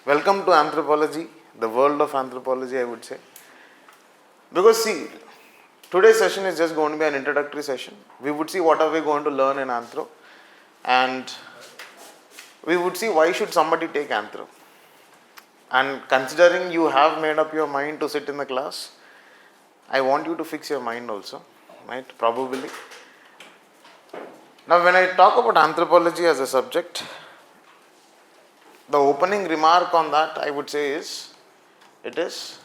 Welcome to Anthropology, the world of anthropology, I would say. Because see, today's session is just going to be an introductory session. We would see what are we going to learn in Anthro, and we would see why should somebody take Anthro. And considering you have made up your mind to sit in the class, I want you to fix your mind also, right? Probably. Now, when I talk about anthropology as a subject, the opening remark on that I would say is, it is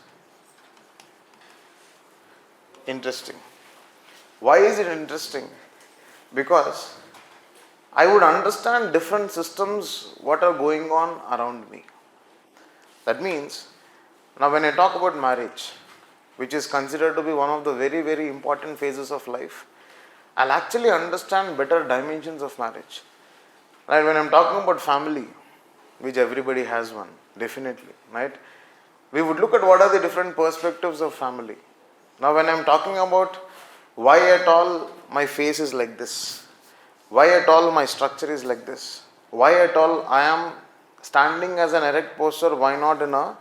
interesting. Why is it interesting? Because I would understand different systems, what are going on around me. That means, now when I talk about marriage, which is considered to be one of the very, very important phases of life, I'll actually understand better dimensions of marriage. Right? When I'm talking about family, which everybody has one, definitely, right? We would look at what are the different perspectives of family. Now when I'm talking about why at all my face is like this, why at all my structure is like this, why at all I am standing as an erect posture, why not in a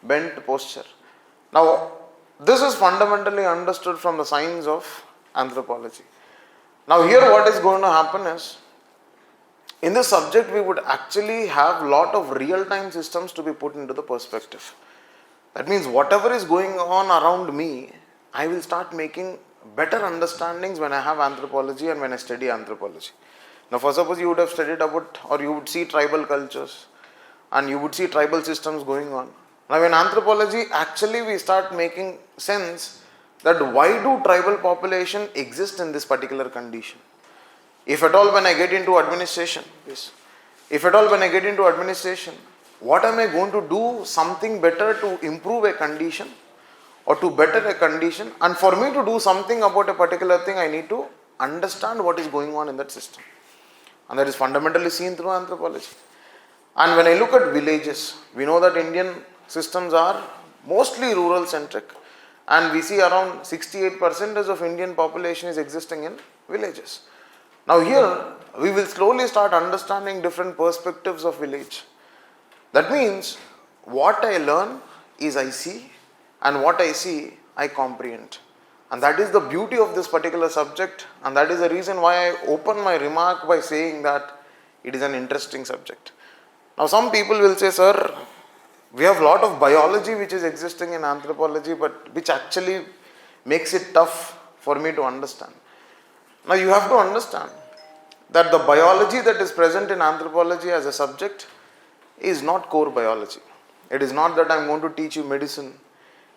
bent posture. Now this is fundamentally understood from the science of anthropology. Now here what is going to happen is, in this subject we would actually have lot of real-time systems to be put into the perspective. That means whatever is going on around me, I will start making better understandings when I have anthropology and when I study anthropology. Now for suppose you would have studied about, or you would see tribal cultures and you would see tribal systems going on. Now in anthropology actually we start making sense that why do tribal population exist in this particular condition. If at all when I get into administration, what am I going to do something better to improve a condition or to better a condition, and for me to do something about a particular thing I need to understand what is going on in that system, and that is fundamentally seen through anthropology. And when I look at villages, we know that Indian systems are mostly rural centric, and we see around 68% of Indian population is existing in villages. Now here we will slowly start understanding different perspectives of village. That means what I learn is I see, and what I see I comprehend. And that is the beauty of this particular subject, and that is the reason why I open my remark by saying that it is an interesting subject. Now some people will say, sir, we have a lot of biology which is existing in anthropology, but which actually makes it tough for me to understand. Now you have to understand that the biology that is present in anthropology as a subject is not core biology. It is not that I am going to teach you medicine,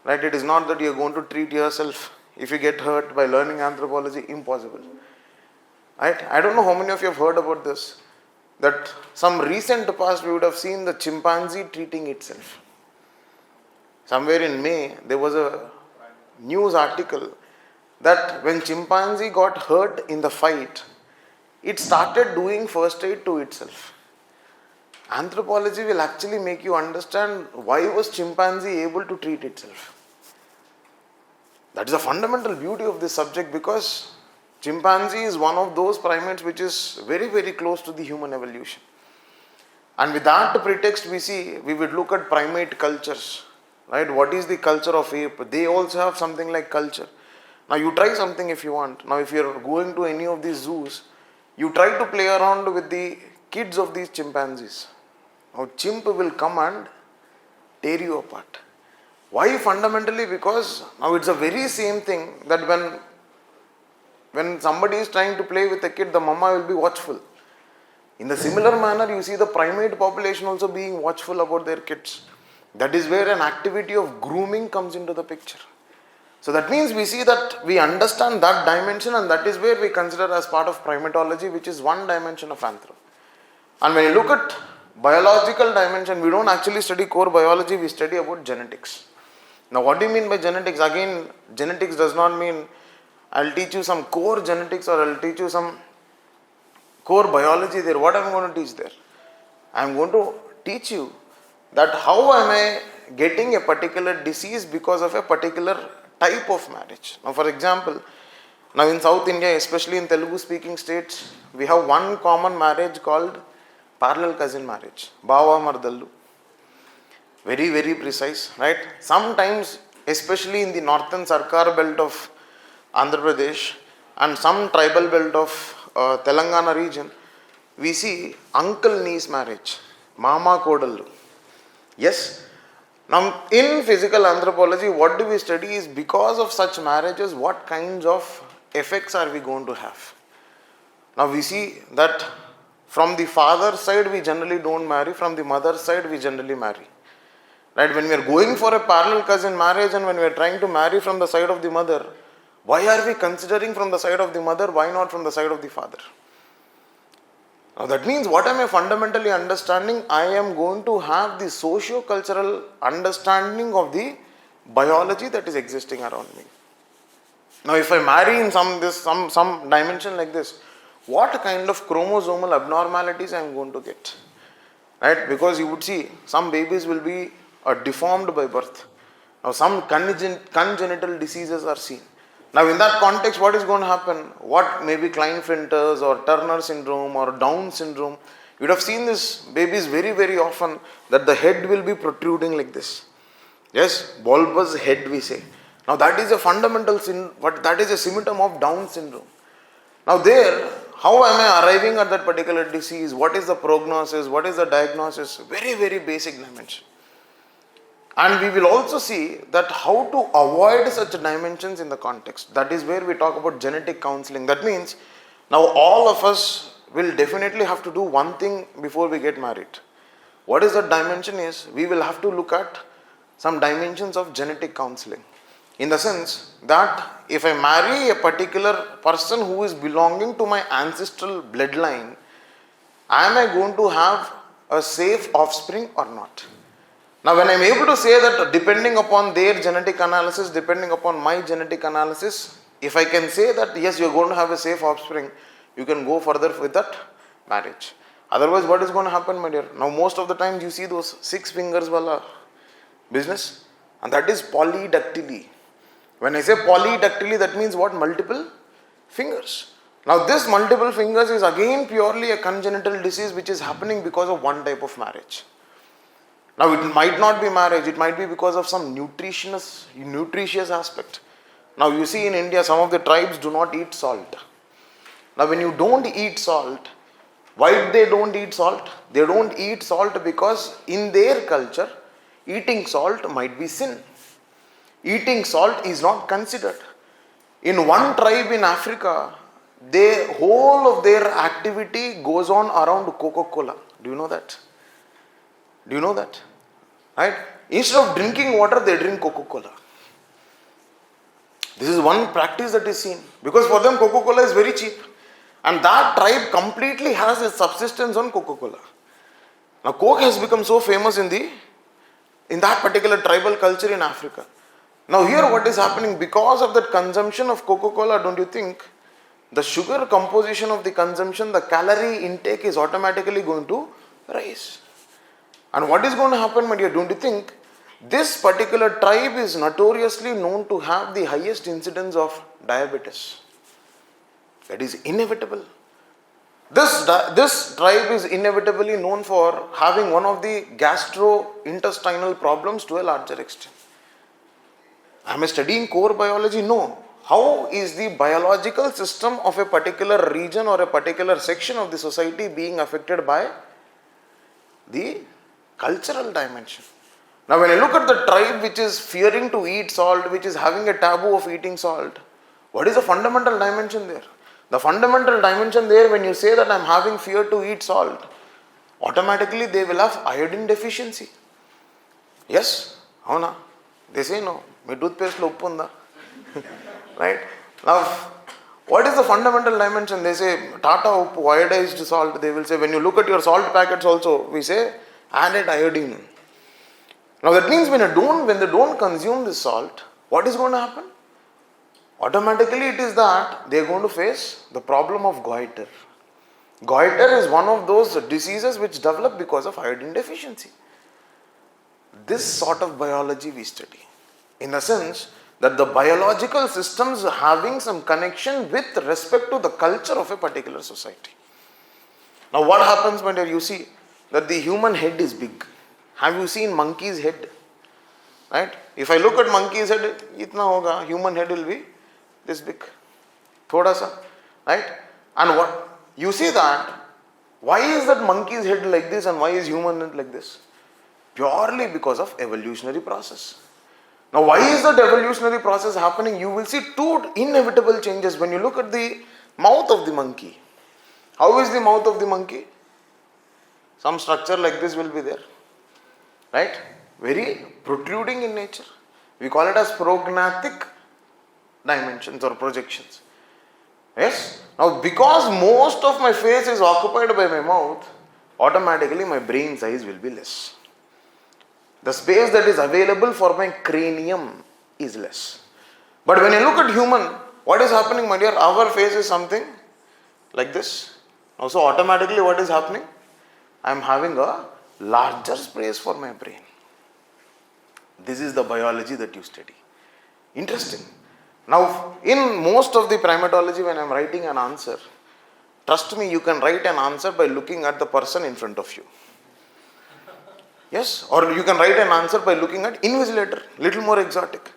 right? It is not that you are going to treat yourself if you get hurt by learning anthropology. Impossible, right? I don't know how many of you have heard about this, that some recent past we would have seen the chimpanzee treating itself. Somewhere in May there was a news article that when chimpanzee got hurt in the fight, it started doing first aid to itself. Anthropology will actually make you understand why was chimpanzee able to treat itself. That is the fundamental beauty of this subject, because chimpanzee is one of those primates which is very, very close to the human evolution. And with that pretext we would look at primate cultures, right? What is the culture of ape? They also have something like culture. Now you try something if you want. Now if you are going to any of these zoos, you try to play around with the kids of these chimpanzees. Now chimp will come and tear you apart. Why? Fundamentally because now it's a very same thing that when somebody is trying to play with a kid, the mama will be watchful. In the similar manner, you see the primate population also being watchful about their kids. That is where an activity of grooming comes into the picture. So that means we see that we understand that dimension, and that is where we consider as part of primatology, which is one dimension of anthro. And when you look at biological dimension, we don't actually study core biology, we study about genetics. Now what do you mean by genetics? Again, genetics does not mean I'll teach you some core genetics or I'll teach you some core biology there. What am I going to teach there? I am going to teach you that how am I getting a particular disease because of a particular type of marriage. Now for example, now in South India, especially in Telugu speaking states, we have one common marriage called parallel cousin marriage, Bava Mardallu. very, very precise, right? Sometimes, especially in the northern Sarkar belt of Andhra Pradesh and some tribal belt of Telangana region, we see uncle niece marriage, mama kodallu. Yes. Now, in physical anthropology, what do we study is because of such marriages, what kinds of effects are we going to have? Now, we see that from the father's side, we generally don't marry, from the mother's side, we generally marry. Right? When we are going for a parallel cousin marriage and when we are trying to marry from the side of the mother, why are we considering from the side of the mother? Why not from the side of the father? Now that means what am I fundamentally understanding? I am going to have the socio-cultural understanding of the biology that is existing around me. Now if I marry in some dimension like this, what kind of chromosomal abnormalities I am going to get? Right? Because you would see some babies will be deformed by birth. Now some congenital diseases are seen. Now in that context, what is going to happen? What maybe Klinefelter's or Turner syndrome or Down syndrome, you would have seen this babies very, very often that the head will be protruding like this. Yes, bulbous head we say. Now that is a fundamental but that is a symptom of Down syndrome. Now there, how am I arriving at that particular disease? What is the prognosis? What is the diagnosis? Very, very basic dimension. And we will also see that how to avoid such dimensions in the context. That is where we talk about genetic counseling. That means now all of us will definitely have to do one thing before we get married. What is that dimension is, we will have to look at some dimensions of genetic counseling. In the sense that if I marry a particular person who is belonging to my ancestral bloodline, am I going to have a safe offspring or not? Now when I am able to say that depending upon their genetic analysis, depending upon my genetic analysis, if I can say that yes, you are going to have a safe offspring, you can go further with that marriage. Otherwise, what is going to happen, my dear? Now most of the times you see those 6 fingers wala business, and that is polydactyly. When I say polydactyly, that means what? Multiple fingers. Now this multiple fingers is again purely a congenital disease which is happening because of one type of marriage. Now it might not be marriage, it might be because of some nutritious aspect. Now you see in India, some of the tribes do not eat salt. Now when you don't eat salt, why they don't eat salt? They don't eat salt because in their culture, eating salt might be sin. Eating salt is not considered. In one tribe in Africa, the whole of their activity goes on around Coca-Cola. Do you know that? Do you know that? Right? Instead of drinking water, they drink Coca-Cola. This is one practice that is seen. Because for them, Coca-Cola is very cheap. And that tribe completely has its subsistence on Coca-Cola. Now, Coke has become so famous in that particular tribal culture in Africa. Now, here what is happening? Because of that consumption of Coca-Cola, don't you think the sugar composition of the consumption, the calorie intake is automatically going to rise? And what is going to happen, my dear? Don't you think this particular tribe is notoriously known to have the highest incidence of diabetes? That is inevitable. This tribe is inevitably known for having one of the gastrointestinal problems to a larger extent. Am I studying core biology? No. How is the biological system of a particular region or a particular section of the society being affected by the cultural dimension? Now when I look at the tribe which is fearing to eat salt, which is having a taboo of eating salt, what is the fundamental dimension there? The fundamental dimension there, when you say that I am having fear to eat salt, automatically they will have iodine deficiency. Yes? Avana? They say no. My toothpaste lo uppu unda. Right? Now, what is the fundamental dimension? They say Tata uppu, iodized salt. They will say when you look at your salt packets also, we say added iodine. Now that means when they don't consume this salt, what is going to happen? Automatically it is that they are going to face the problem of goiter. Goiter is one of those diseases which develop because of iodine deficiency. This sort of biology we study, in the sense that the biological systems having some connection with respect to the culture of a particular society. Now what happens when you see that the human head is big. Have you seen monkey's head? Right? If I look at monkey's head, itna hoga, human head will be this big. Thoda sa. Right? And what? You see that? Why is that monkey's head like this and why is human head like this? Purely because of evolutionary process. Now why is that evolutionary process happening? You will see two inevitable changes when you look at the mouth of the monkey. How is the mouth of the monkey? Some structure like this will be there. Right? Very protruding in nature. We call it as prognathic dimensions or projections. Yes? Now because most of my face is occupied by my mouth, automatically my brain size will be less. The space that is available for my cranium is less. But when you look at human, what is happening, my dear? Our face is something like this. Also automatically what is happening? I am having a larger space for my brain. This is the biology that you study. Interesting. Now, in most of the primatology, when I am writing an answer, trust me, you can write an answer by looking at the person in front of you. Yes? Or you can write an answer by looking at invigilator, little more exotic.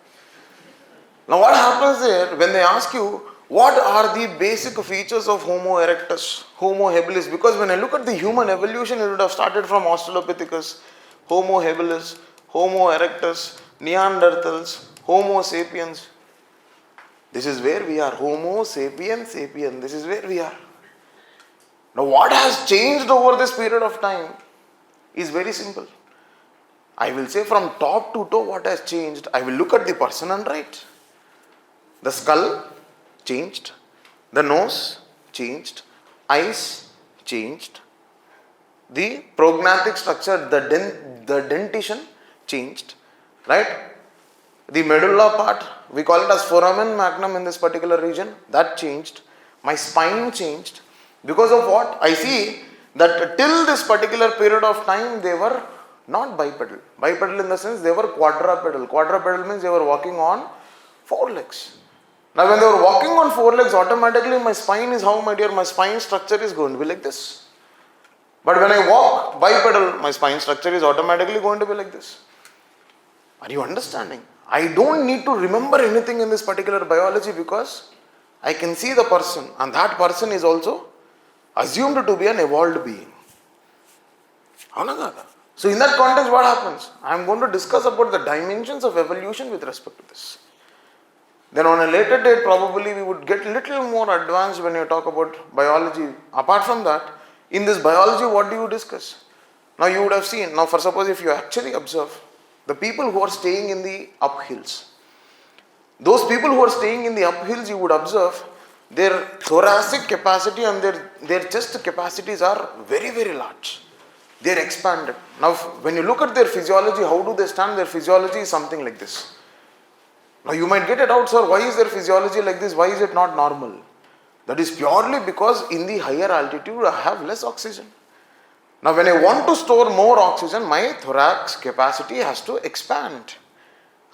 Now what happens there, when they ask you, what are the basic features of Homo erectus, Homo habilis? Because when I look at the human evolution, it would have started from Australopithecus, Homo habilis, Homo erectus, Neanderthals, Homo sapiens. This is where we are. Homo sapien sapien. This is where we are. Now what has changed over this period of time is very simple. I will say from top to toe what has changed. I will look at the person and write. The skull changed. The nose changed. Eyes changed. The prognathic structure, the dentition changed. Right? The medulla part, we call it as foramen magnum in this particular region, that changed. My spine changed. Because of what? I see that till this particular period of time, they were not bipedal. Bipedal in the sense they were quadrupedal. Quadrupedal means they were walking on 4 legs. Now when they were walking on 4 legs, automatically my spine is how, my dear? My spine structure is going to be like this. But when I walk bipedal, my spine structure is automatically going to be like this. Are you understanding? I don't need to remember anything in this particular biology because I can see the person and that person is also assumed to be an evolved being. So in that context, what happens? I am going to discuss about the dimensions of evolution with respect to this. Then on a later date, probably we would get little more advanced when you talk about biology. Apart from that, in this biology, what do you discuss? Now you would have seen, now for suppose if you actually observe, the people who are staying in the uphills, those people who are staying in the uphills, you would observe their thoracic capacity and their chest capacities are very, very large. They are expanded. Now, when you look at their physiology, how do they stand? Their physiology is something like this. Now, you might get it out, sir, why is their physiology like this? Why is it not normal? That is purely because in the higher altitude, I have less oxygen. Now, when I want to store more oxygen, my thorax capacity has to expand.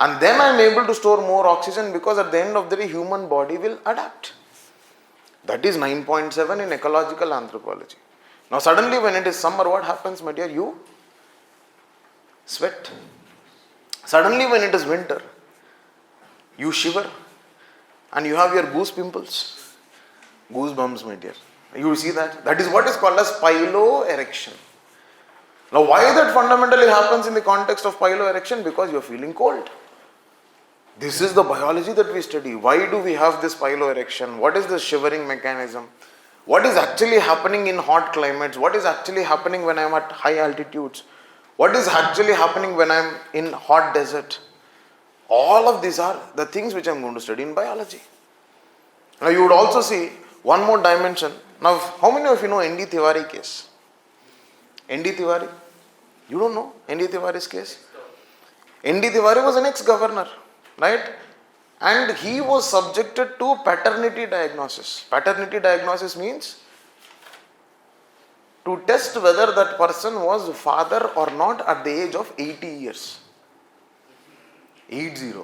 And then I am able to store more oxygen because at the end of the day, human body will adapt. That is 9.7 in ecological anthropology. Now suddenly when it is summer, what happens, my dear? You sweat. Suddenly when it is winter, you shiver and you have your goose pimples. Goosebumps, my dear. You see that? That is what is called as piloerection. Now why that fundamentally happens in the context of piloerection? Because you are feeling cold. This is the biology that we study. Why do we have this piloerection? What is the shivering mechanism? What is actually happening in hot climates? What is actually happening when I am at high altitudes? What is actually happening when I am in hot desert? All of these are the things which I am going to study in biology. Now you would also see one more dimension. Now how many of you know N.D. Tiwari case? N.D. Tiwari? You don't know N.D. Tiwari's case? N.D. Tiwari was an ex-governor, right? And he was subjected to paternity diagnosis. Paternity diagnosis means to test whether that person was father or not at the age of 80 years. 80.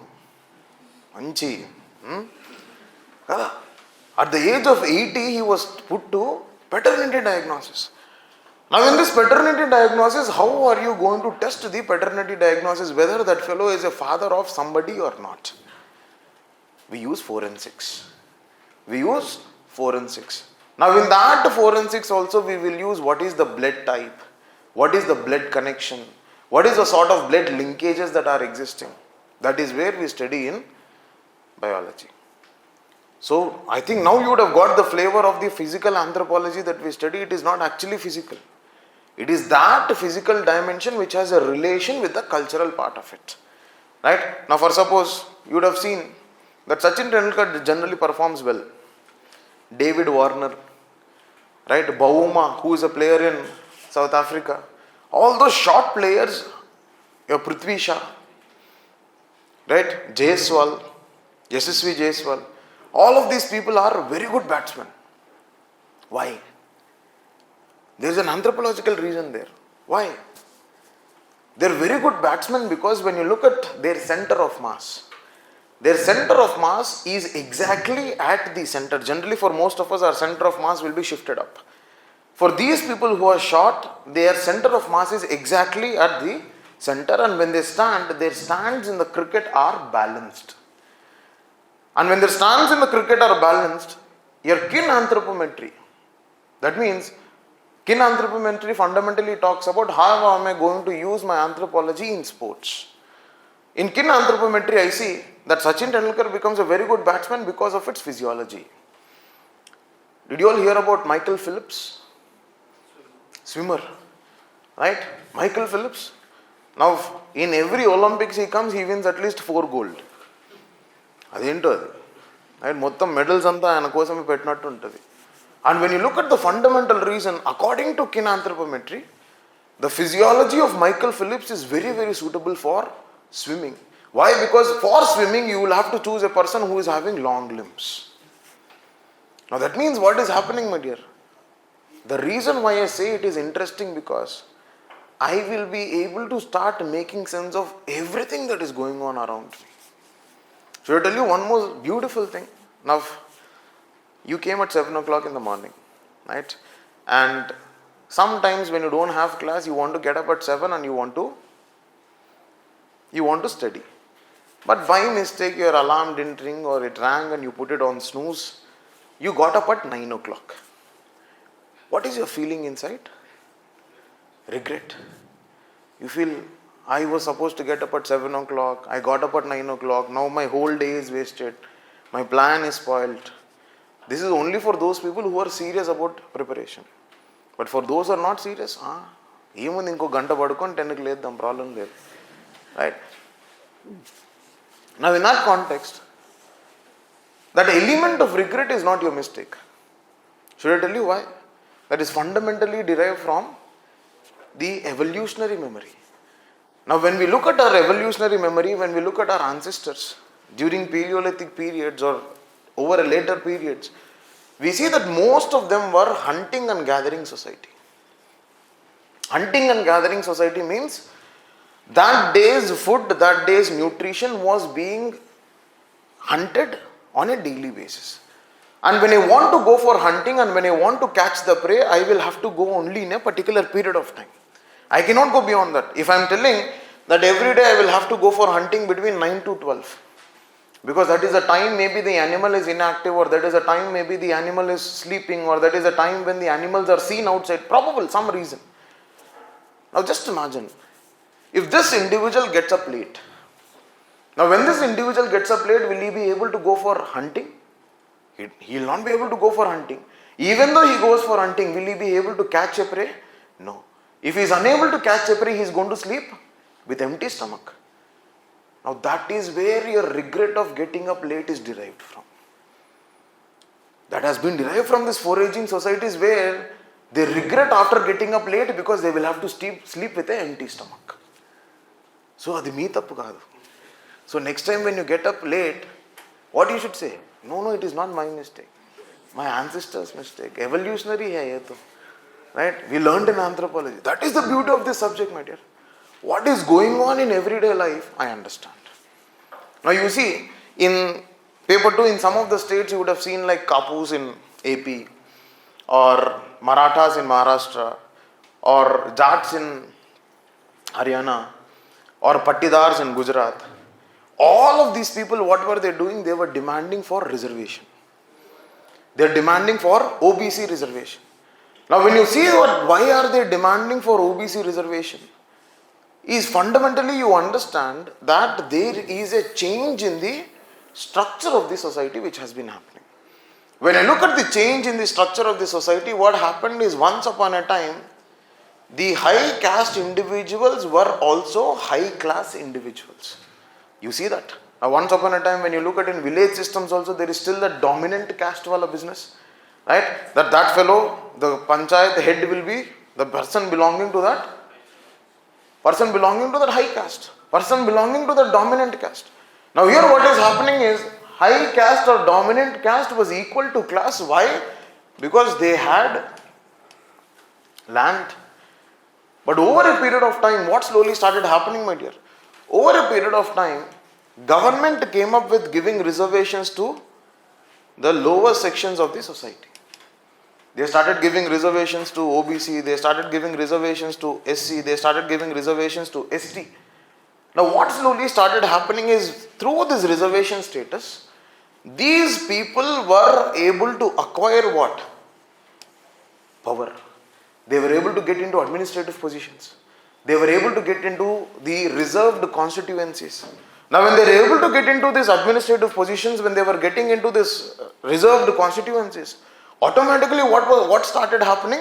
Manchi. At the age of 80, he was put to paternity diagnosis. Now in this paternity diagnosis, how are you going to test the paternity diagnosis whether that fellow is a father of somebody or not? We use forensics. We use forensics. Now in that forensics also we will use what is the blood type, what is the blood connection, what is the sort of blood linkages that are existing. That is where we study in biology. So I think now you would have got the flavor of the physical anthropology that we study. It is not actually physical. It is that physical dimension which has a relation with the cultural part of it. Right? Now for suppose you would have seen that Sachin Tendulkar generally performs well. David Warner, right? Bauma, who is a player in South Africa. All those short players, your Prithvi Shah, right? Jaiswal, Yashasvi Jaiswal. All of these people are very good batsmen. Why? There is an anthropological reason there. Why? They are very good batsmen because when you look at their center of mass, their center of mass is exactly at the center. Generally for most of us, our center of mass will be shifted up. For these people who are short, their center of mass is exactly at the center, and when they stand, their stands in the cricket are balanced. And when their stands in the cricket are balanced, your kin anthropometry, that means kin anthropometry fundamentally talks about how am I going to use my anthropology in sports. In kin anthropometry, I see that Sachin Tendulkar becomes a very good batsman because of its physiology. Did you all hear about Michael Phelps? Swimmer. Right? Michael Phelps. Now, in every Olympics he comes, he wins at least 4 gold. అదేంటో అది right మొత్తం medals అంతా ఆయన కోసమే పెట్టినట్టు ఉంటుంది. And when you look at the fundamental reason, according to kin anthropometry, the physiology of Michael Phelps is very, very suitable for swimming. Why? Because for swimming, you will have to choose a person who is having long limbs. Now that means what is happening, my dear? The reason why I say it is interesting because I will be able to start making sense of everything that is going on around me. So I tell you one more beautiful thing. Now, you came at 7 o'clock in the morning, right? And sometimes when you don't have class, you want to get up at 7 and you want to study. But by mistake, your alarm didn't ring or it rang and you put it on snooze. You got up at 9 o'clock. What is your feeling inside? Regret. You feel, I was supposed to get up at 7 o'clock. I got up at 9 o'clock. Now my whole day is wasted. My plan is spoiled. This is only for those people who are serious about preparation. But for those who are not serious, even inko ganta padukoni 10 ki ledam, problem లేదు. Right? Now in that context, that element of regret is not your mistake. Should I tell you why? That is fundamentally derived from the evolutionary memory. Now when we look at our evolutionary memory, when we look at our ancestors during Paleolithic periods or over a later periods, we see that most of them were hunting and gathering society. Hunting and gathering society means that day's food, that day's nutrition was being hunted on a daily basis. And when I want to go for hunting and when I want to catch the prey, I will have to go only in a particular period of time. I cannot go beyond that. If I am telling that every day I will have to go for hunting between 9 to 12, because that is the time maybe the animal is inactive, or that is the time maybe the animal is sleeping, or that is the time when the animals are seen outside, probable, some reason. Now just imagine, if this individual gets up late. Now when this individual gets up late, will he be able to go for hunting? He will not be able to go for hunting. Even though he goes for hunting, will he be able to catch a prey? No. If he is unable to catch a prey, he is going to sleep with empty stomach. Now that is where your regret of getting up late is derived from. That has been derived from this foraging societies where they regret after getting up late because they will have to sleep with an empty stomach. So adi mee tappu kaadu. So next time when you get up late, what you should say? No, it is not my mistake. My ancestors' mistake. Evolutionary hai ye to. Right? We learned in anthropology. That is the beauty of this subject, my dear. What is going on in everyday life, I understand. Now you see, in paper 2, in some of the states you would have seen like Kapus in AP or Marathas in Maharashtra or Jats in Haryana, or Pattidars in Gujarat, all of these people, what were they doing? They were demanding for reservation. They are demanding for OBC reservation. Now when you see why are they demanding for OBC reservation, is fundamentally you understand that there is a change in the structure of the society which has been happening. When I look at the change in the structure of the society, what happened is once upon a time, the high caste individuals were also high class individuals. You see that? Now once upon a time when you look at in village systems also, there is still the dominant caste wala business. Right? That fellow, the panchayat head will be the person belonging to that high caste, person belonging to the dominant caste. Now here what is happening is high caste or dominant caste was equal to class. Why? Because they had land. But over a period of time, what slowly started happening, my dear? Over a period of time, government came up with giving reservations to the lower sections of the society. They started giving reservations to OBC, they started giving reservations to SC, they started giving reservations to ST. Now what slowly started happening is, through this reservation status, these people were able to acquire what? Power. They were able to get into administrative positions. They were able to get into the reserved constituencies. Now when they were able to get into these administrative positions, when they were getting into this reserved constituencies, automatically what started happening?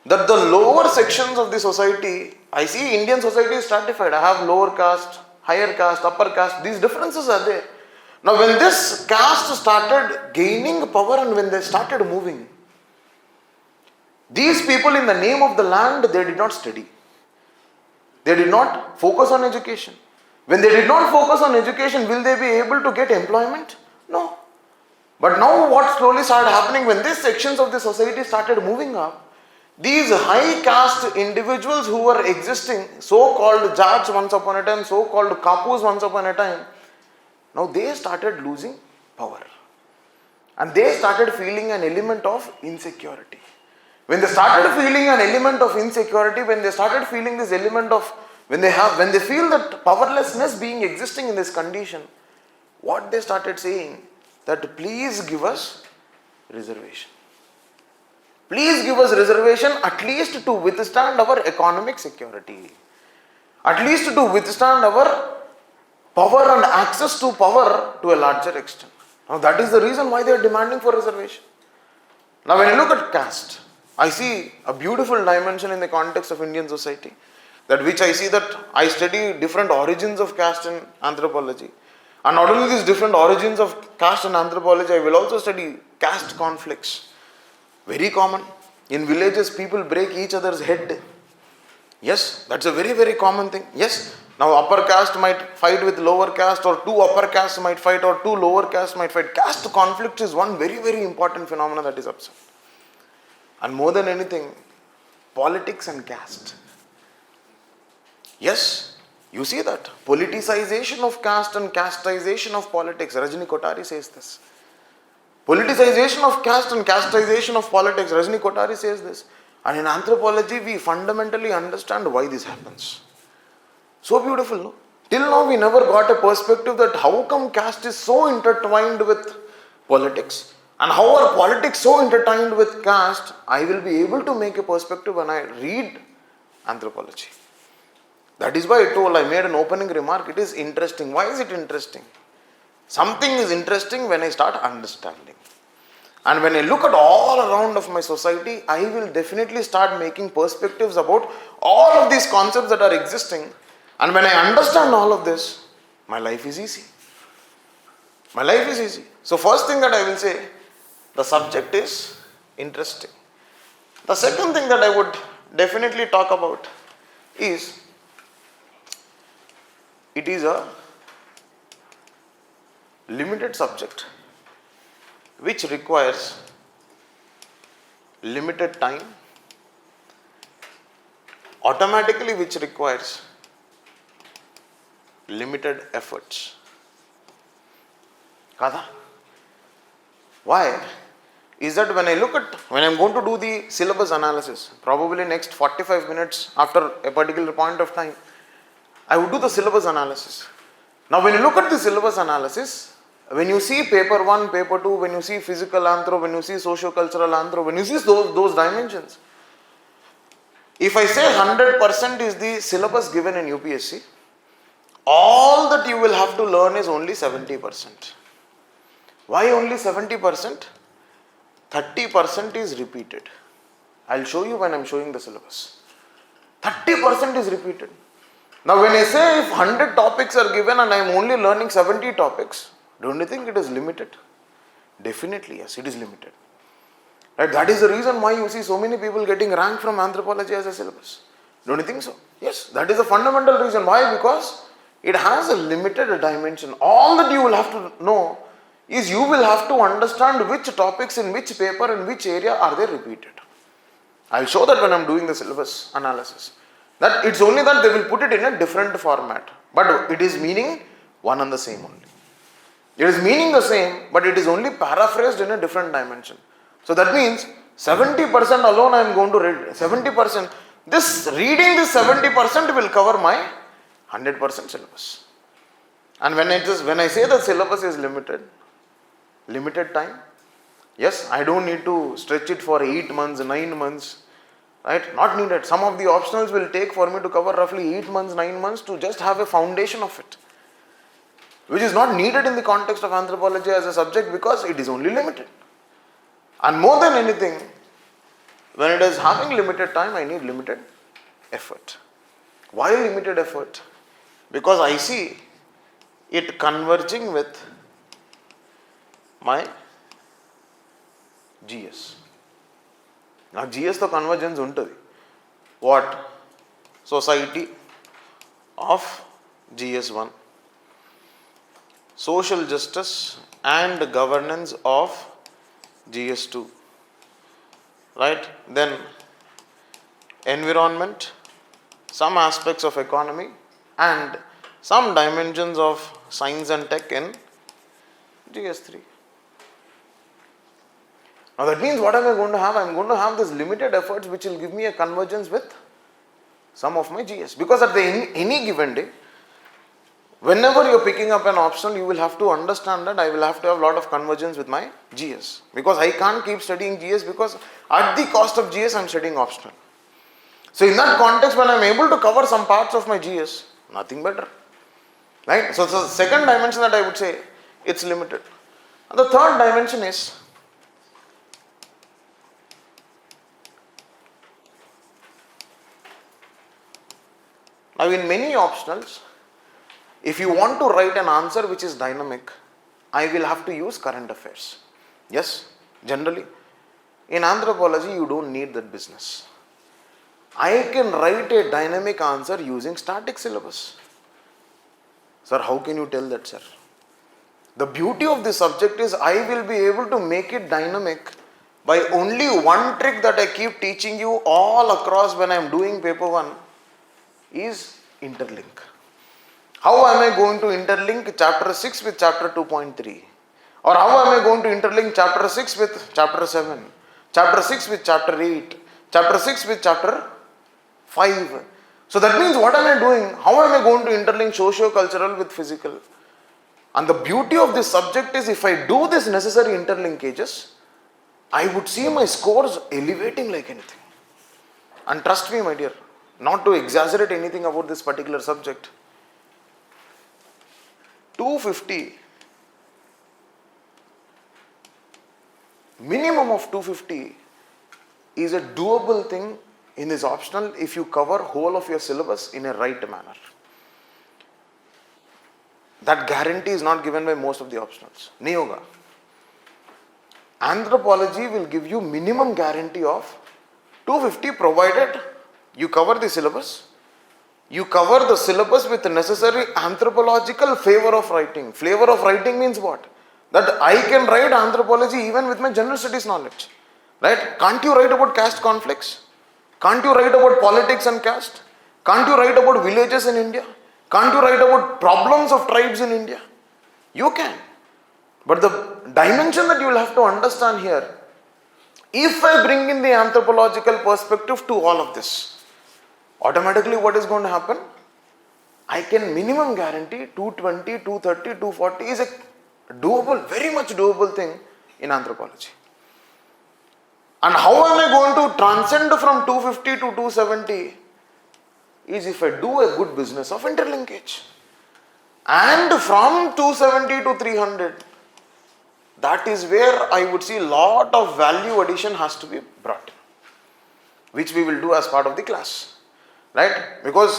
That the lower sections of the society, I see Indian society is stratified. I have lower caste, higher caste, upper caste. These differences are there. Now when this caste started gaining power and when they started moving, these people in the name of the land, they did not study. They did not focus on education. When they did not focus on education, will they be able to get employment? No. But now what slowly started happening, when these sections of the society started moving up, these high caste individuals who were existing, so-called Jats once upon a time, so-called Kapus once upon a time, now they started losing power. And they started feeling an element of insecurity. When they started feeling an element of insecurity, when they started feeling this element of, when they feel that powerlessness being existing in this condition, what they started saying, that please give us reservation. Please give us reservation at least to withstand our economic security. At least to withstand our power and access to power to a larger extent. Now that is the reason why they are demanding for reservation. Now when I look at caste, I see a beautiful dimension in the context of Indian society, that which I see that I study different origins of caste in anthropology. And not only these different origins of caste and anthropology, I will also study caste conflicts. Very common. In villages, people break each other's head. Yes, that's a very, very common thing. Yes, now upper caste might fight with lower caste, or two upper castes might fight, or two lower castes might fight. Caste conflict is one very, very important phenomenon that is observed. And more than anything, politics and caste. Yes, you see that. Politicization of caste and casteization of politics. Rajni Kothari says this. Politicization of caste and casteization of politics. Rajni Kothari says this. And in anthropology, we fundamentally understand why this happens. So beautiful, no? Till now, we never got a perspective that how come caste is so intertwined with politics. And how are politics so intertwined with caste, I will be able to make a perspective when I read anthropology. That is why I made an opening remark, it is interesting. Why is it interesting? Something is interesting when I start understanding. And when I look at all around of my society, I will definitely start making perspectives about all of these concepts that are existing. And when I understand all of this, my life is easy. My life is easy. So first thing that I will say, the subject is interesting. The second thing that I would definitely talk about is, it is a limited subject which requires limited time, automatically which requires limited efforts. Kada? Why? is that when I'm going to do the syllabus analysis, probably next 45 minutes after a particular point of time, I would do the syllabus analysis. Now when you look at the syllabus analysis, when you see paper 1, paper 2, when you see physical anthro, when you see socio-cultural anthro, when you see those dimensions, if I say 100% is the syllabus given in UPSC, all that you will have to learn is only 70%. Why only 70%? 30% is repeated. I'll show you when I'm showing the syllabus. 30% is repeated. Now when I say if 100 topics are given and I'm only learning 70 topics, don't you think it is limited? Definitely yes, it is limited. Right? That is the reason why you see so many people getting ranked from anthropology as a syllabus. Don't you think so? Yes, that is the fundamental reason. Why? Because it has a limited dimension. All that you will have to know is you will have to understand which topics in which paper and which area are they repeated. I'll show that when I'm doing the syllabus analysis. That it's only that they will put it in a different format. But it is meaning one and the same only. It is meaning the same, but it is only paraphrased in a different dimension. So that means 70% alone I am going to read. 70%. Reading this 70% will cover my 100% syllabus. And when I say the syllabus is limited time, yes, I don't need to stretch it for 8 months, 9 months, right? Not needed. Some of the optionals will take for me to cover roughly 8 months, 9 months to just have a foundation of it, which is not needed in the context of anthropology as a subject because it is only limited. And more than anything, when it is having limited time, I need limited effort. Why limited effort? Because I see it converging with my GS. Now GS to convergence untadi. What? Society of GS1. Social justice and governance of GS2. Right? Then environment, some aspects of economy and some dimensions of science and tech in GS3. Now that means what am I going to have? I am going to have this limited efforts which will give me a convergence with some of my GS. Because at any given day, whenever you are picking up an optional, you will have to understand that I will have to have a lot of convergence with my GS. Because I can't keep studying GS because at the cost of GS I am studying optional. So in that context, when I am able to cover some parts of my GS, nothing better. Right? So the second dimension that I would say, it's limited. And the third dimension is now in many optionals, if you want to write an answer which is dynamic, I will have to use current affairs. Yes, generally. In anthropology, you don't need that business. I can write a dynamic answer using static syllabus. Sir, how can you tell that, sir? The beauty of this subject is I will be able to make it dynamic by only one trick that I keep teaching you all across when I am doing paper 1 is interlink. How am I going to interlink chapter 6 with chapter 2.3? Or how am I going to interlink chapter 6 with chapter 7? Chapter 6 with chapter 8? Chapter 6 with chapter 5? So that means what am I doing? How am I going to interlink socio-cultural with physical? And the beauty of this subject is if I do this necessary interlinkages, I would see my scores elevating like anything. And trust me, my dear, not to exaggerate anything about this particular subject, 250, minimum of 250 is a doable thing in this optional if you cover whole of your syllabus in a right manner. That guarantee is not given by most of the optionals. Niyoga. Anthropology will give you minimum guarantee of 250 provided you cover the syllabus. You cover the syllabus with the necessary anthropological flavor of writing. Flavor of writing means what? That I can write anthropology even with my general studies knowledge. Right? Can't you write about caste conflicts? Can't you write about politics and caste? Can't you write about villages in India? Can't you write about problems of tribes in India? You can. But the dimension that you will have to understand here If I bring in the anthropological perspective to all of this, automatically what is going to happen? I can minimum guarantee 220, 230, 240 is a doable, very much doable thing in anthropology. And how am I going to transcend from 250 to 270 is if I do a good business of interlinkage. And from 270 to 300, that is where I would see a lot of value addition has to be brought in, which we will do as part of the class, right? Because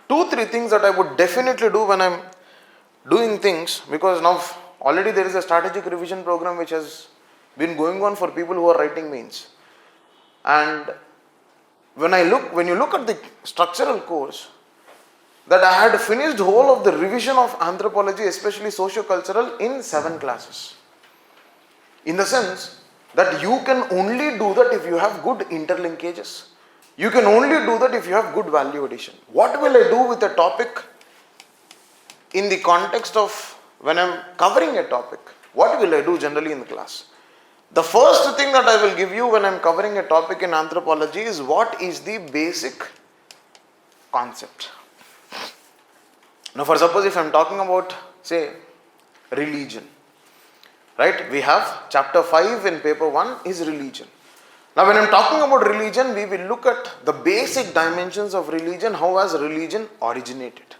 2-3 things that I would definitely do when I'm doing things, because now already there is a strategic revision program which has been going on for people who are writing mains. And when you look at the structural course, that I had finished whole of the revision of anthropology, especially socio-cultural, in 7 classes. In the sense that you can only do that if you have good interlinkages. You can only do that if you have good value addition. What will I do with a topic in the context of when I am covering a topic? What will I do generally in the class? The first thing that I will give you when I am covering a topic in anthropology is what is the basic concept. Now, for suppose if I am talking about, say, religion, right? We have chapter 5 in paper 1 is religion. Now, when I am talking about religion, we will look at the basic dimensions of religion, how has religion originated.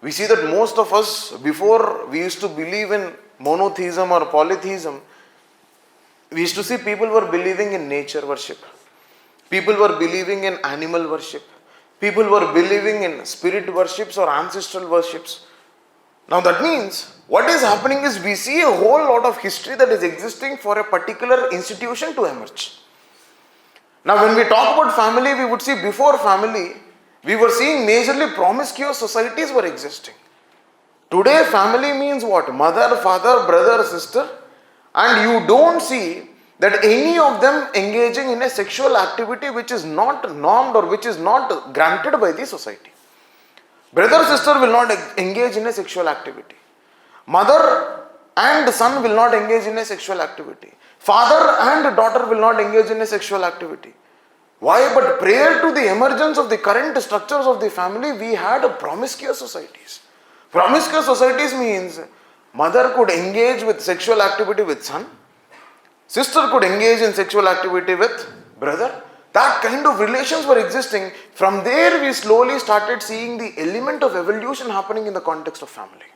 We see that most of us, before we used to believe in monotheism or polytheism, we used to see people were believing in nature worship. People were believing in animal worship. People were believing in spirit worships or ancestral worships. Now that means, what is happening is we see a whole lot of history that is existing for a particular institution to emerge. Now when we talk about family, we would see before family, we were seeing majorly promiscuous societies were existing. Today family means what? Mother, father, brother, sister, and you don't see that any of them engaging in a sexual activity which is not normed or which is not granted by the society. Brother, sister will not engage in a sexual activity. Mother and son will not engage in a sexual activity. Father and daughter will not engage in a sexual activity. Why? But prior to the emergence of the current structures of the family, we had promiscuous societies. Promiscuous societies means mother could engage with sexual activity with son, sister could engage in sexual activity with brother. That kind of relations were existing. From there we slowly started seeing the element of evolution happening in the context of family,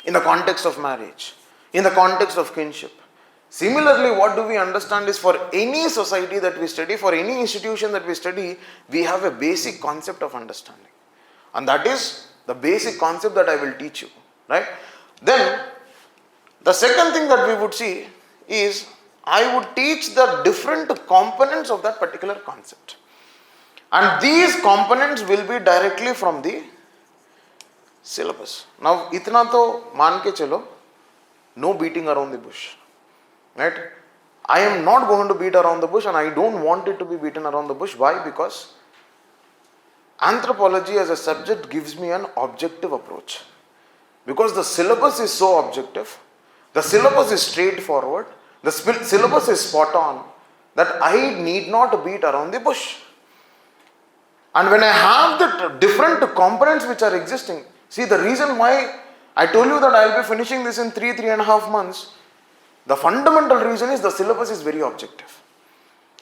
in the context of marriage, in the context of kinship. Similarly, what do we understand is for any society that we study, for any institution that we study, we have a basic concept of understanding. And that is the basic concept that I will teach you, right? Then, the second thing that we would see is I would teach the different components of that particular concept. And these components will be directly from the syllabus. Now, itna to maan ke chalo, no beating around the bush. Right? I am not going to beat around the bush and I don't want it to be beaten around the bush. Why? Because anthropology as a subject gives me an objective approach. Because the syllabus is so objective, the syllabus is straightforward, the syllabus is spot on, that I need not beat around the bush. And when I have the different components which are existing, see the reason why I told you that I will be finishing this in 3.5 months, the fundamental reason is the syllabus is very objective.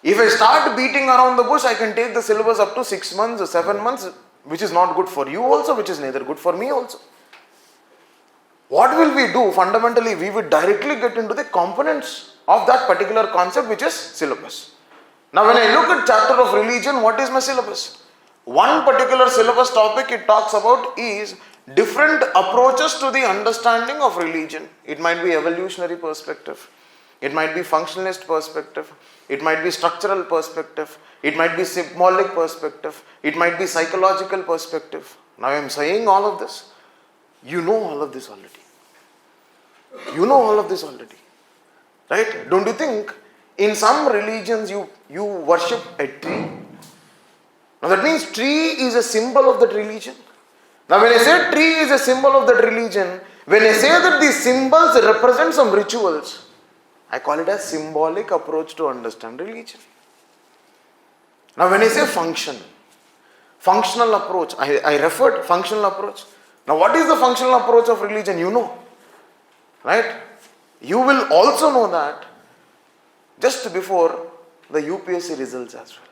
If I start beating around the bush, I can take the syllabus up to 6 months or 7 months, which is not good for you also, which is neither good for me also. What will we do? Fundamentally, we will directly get into the components of that particular concept, which is syllabus. Now, when I look at chapter of religion, what is my syllabus? One particular syllabus topic it talks about is different approaches to the understanding of religion. It might be evolutionary perspective, it might be functionalist perspective, it might be structural perspective, it might be symbolic perspective, it might be psychological perspective. Now I am saying all of this. You know all of this already. You know all of this already. Right? Don't you think in some religions you worship a tree? Now that means tree is a symbol of that religion. Now when I say tree is a symbol of that religion, when I say that these symbols represent some rituals, I call it a symbolic approach to understand religion. Now when I say function, functional approach, I referred functional approach. Now what is the functional approach of religion? You know, right? You will also know that just before the UPSC results as well.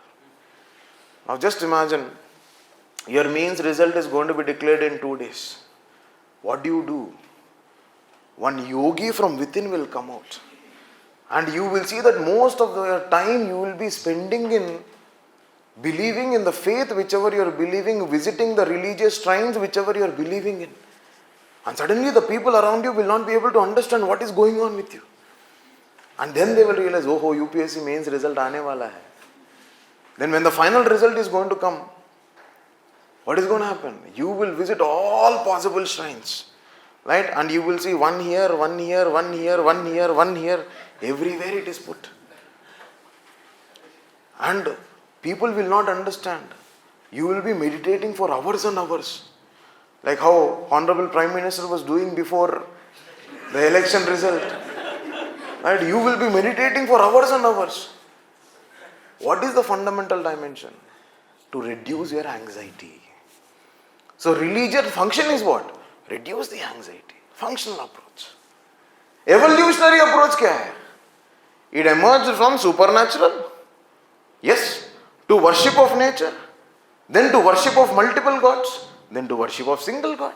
Now just imagine, your mains result is going to be declared in 2 days. What do? One yogi from within will come out. And you will see that most of the time you will be spending in believing in the faith whichever you are believing, visiting the religious shrines whichever you are believing in. And suddenly the people around you will not be able to understand what is going on with you. And then they will realize, oh, UPSC mains result aane wala hai. Then when the final result is going to come, what is going to happen? You will visit all possible shrines, right? And you will see one here, one here, one here, one here, one here. Everywhere it is put. And people will not understand. You will be meditating for hours and hours. Like how Honorable Prime Minister was doing before the election result. Right? You will be meditating for hours and hours. What is the fundamental dimension? To reduce your anxiety. So religious function is what? Reduce the anxiety. Functional approach. Evolutionary approach kya hai? It emerged from supernatural, yes, to worship of nature, then to worship of multiple gods, then to worship of single God.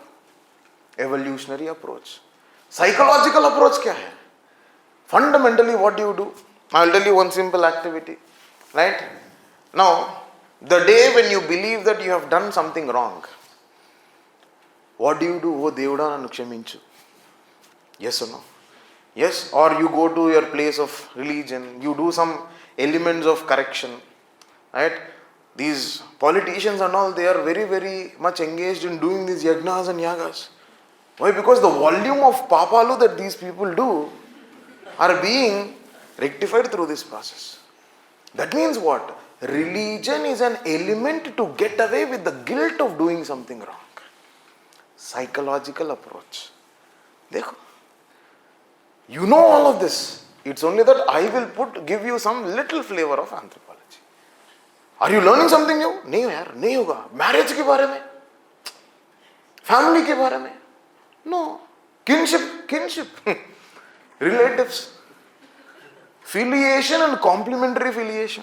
Evolutionary approach. Psychological approach kya hai? Fundamentally what do you do? I will tell you one simple activity, right? Now, the day when you believe that you have done something wrong, what do? Oh Devuda nannu kshaminchu. Yes or no? Yes, or you go to your place of religion, you do some elements of correction, right? These politicians and all, they are very, very much engaged in doing these yagnas and yagas. Why? Because the volume of papalu that these people do are being rectified through this process. That means what? Religion is an element to get away with the guilt of doing something wrong. Psychological approach. Dekho. You know all of this. It's only that I will give you some little flavor of anthropology. Are you learning something new? नहीं यार, नहीं होगा. Marriage के बारे में, family के बारे में, no. Kinship, relatives, filiation and complementary filiation.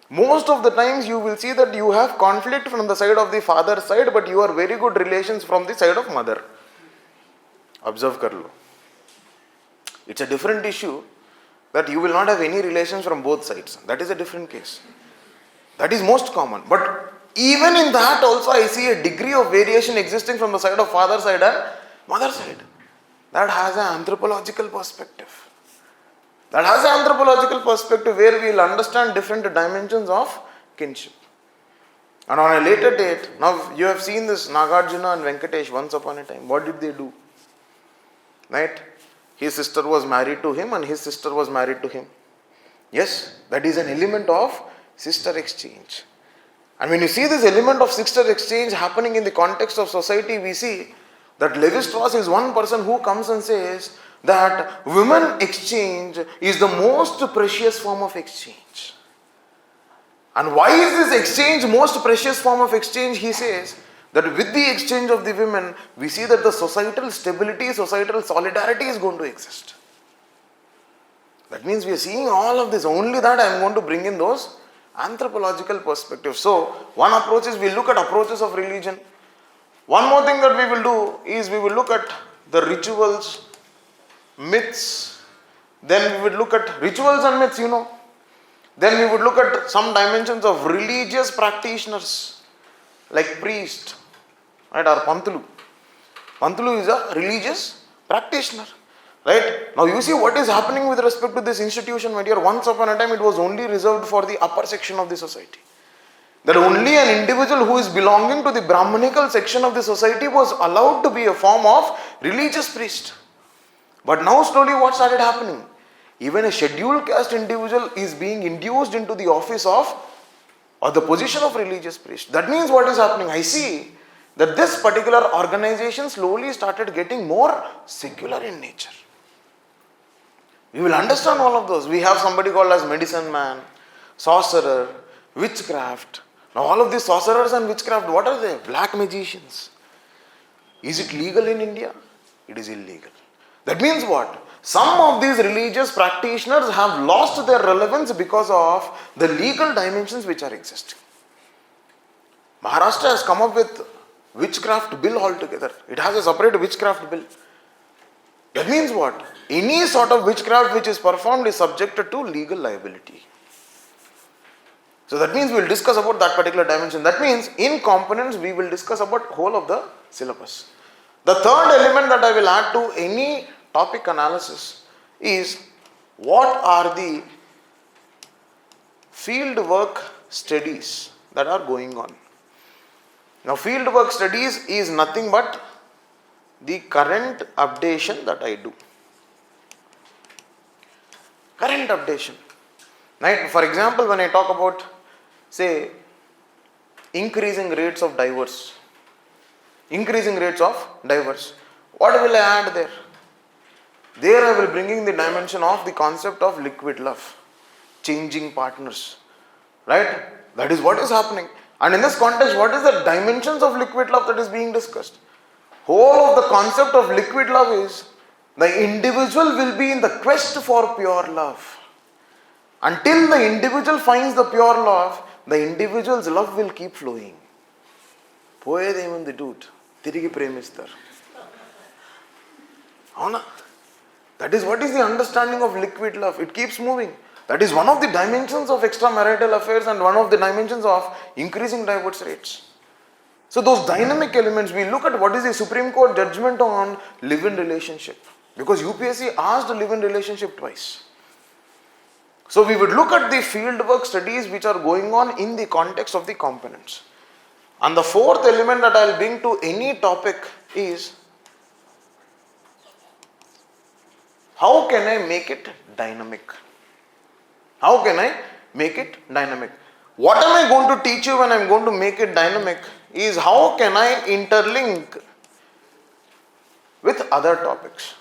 Most of the times you will see that you have conflict from the side of the father side, but you are very good relations from the side of mother. Observe kar lo. It's a different issue that you will not have any relations from both sides. That is a different case. That is most common. But even in that also I see a degree of variation existing from the side of father side and mother side. That has an anthropological perspective. That has an anthropological perspective where we will understand different dimensions of kinship. And on a later date, now you have seen this Nagarjuna and Venkatesh once upon a time. What did they do? Right? His sister was married to him and his sister was married to him. Yes, that is an element of sister exchange. And when you see this element of sister exchange happening in the context of society, we see that Levi-Strauss is one person who comes and says that women exchange is the most precious form of exchange. And why is this exchange most precious form of exchange? He says that with the exchange of the women, we see that the societal stability, societal solidarity is going to exist. That means we are seeing all of this. Only that I am going to bring in those anthropological perspectives. So, one approach is we look at approaches of religion. One more thing that we will do is we will look at the rituals, myths. Then we would look at rituals and myths, Then we would look at some dimensions of religious practitioners like priest, right, or Pantulu. Pantulu is a religious practitioner, right? Now you see what is happening with respect to this institution, my dear. Once upon a time it was only reserved for the upper section of the society. That only an individual who is belonging to the Brahmanical section of the society was allowed to be a form of religious priest. But now slowly what started happening? Even a scheduled caste individual is being induced into the office of or the position of religious priest. That means what is happening? I see that this particular organization slowly started getting more secular in nature. We will understand all of those. We have somebody called as medicine man, sorcerer, witchcraft. Now all of these sorcerers and witchcraft, what are they? Black magicians. Is it legal in India? It is illegal. That means what? Some of these religious practitioners have lost their relevance because of the legal dimensions which are existing. Maharashtra has come up with witchcraft bill altogether. It has a separate witchcraft bill. That means what? Any sort of witchcraft which is performed is subjected to legal liability. So that means we will discuss about that particular dimension. That means in components we will discuss about whole of the syllabus. The third element that I will add to any topic analysis is what are the field work studies that are going on. Now field work studies is nothing but the current updation that I do. Current updation. Right? For example, when I talk about, say, increasing rates of divorce, what will I add there? There I will bring in the dimension of the concept of liquid love, changing partners, right? That is what is happening. And in this context, what is the dimensions of liquid love that is being discussed? Whole of the concept of liquid love is the individual will be in the quest for pure love. Until the individual finds the pure love, the individual's love will keep flowing. పోయేదేముంది dude, తిరిగి ప్రేమిస్తారు. అవునా? That is what is the understanding of liquid love. It keeps moving. That is one of the dimensions of extramarital affairs and one of the dimensions of increasing divorce rates. So those dynamic elements, we look at what is the Supreme Court judgment on live-in relationship. Because UPSC asked live-in relationship twice. So we would look at the fieldwork studies which are going on in the context of the components. And the fourth element that I will bring to any topic is how can I make it dynamic? How can I make it dynamic? What am I going to teach you when I am going to make it dynamic is how can I interlink with other topics.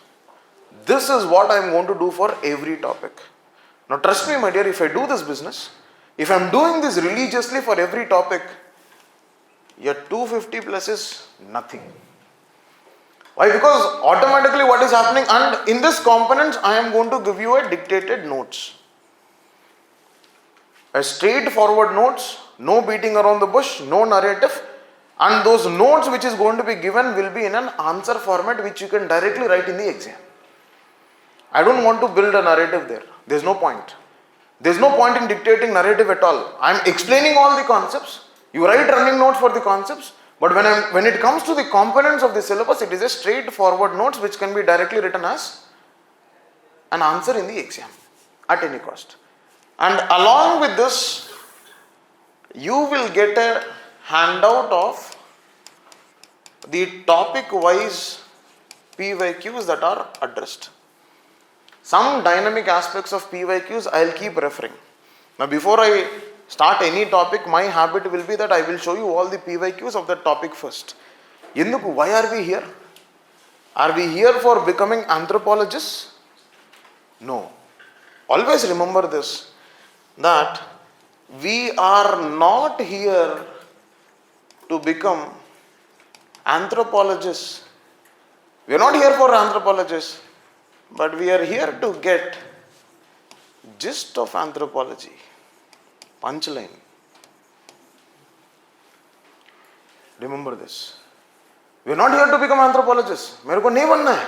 This is what I am going to do for every topic. Now trust me my dear, if I do this business, if I am doing this religiously for every topic, your 250 plus is nothing. Why? Because automatically what is happening, and in this components I am going to give you a dictated notes. A straightforward notes, no beating around the bush, no narrative, and those notes which is going to be given will be in an answer format which you can directly write in the exam. I don't want to build a narrative there. There is no point. There is no point in dictating narrative at all. I am explaining all the concepts. You write running notes for the concepts, but when it comes to the components of the syllabus, it is a straightforward notes which can be directly written as an answer in the exam at any cost. And along with this, you will get a handout of the topic wise PYQs that are addressed. Some dynamic aspects of PYQs I will keep referring. Now before I start any topic, my habit will be that I will show you all the PYQs of that topic first. Why are we here? Are we here for becoming anthropologists? No. Always remember this, that we are not here to become anthropologists. We are not here for anthropologists, but we are here to get gist of anthropology. Punchline. Remember this. We are not here to become anthropologists. मेरे को नहीं बनना है.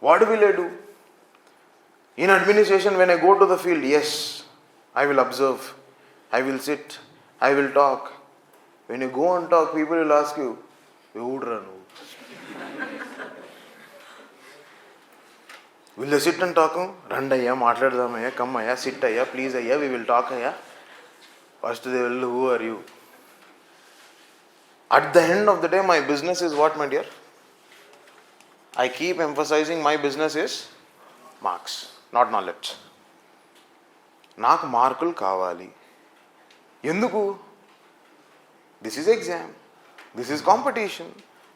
What will I do? In administration, when I go to the field, yes, I will observe, I will sit, I will talk. When you go and talk, people will ask you, will they sit and talk? Randaya, maatladamaya, come aya, sit aya, please aya, we will talk aya. First they will, who are you? At the end of the day, my business is what, my dear? I keep emphasizing my business is marks, not knowledge. నాకు మార్కులు కావాలి. ఎందుకు? This is exam. This is competition.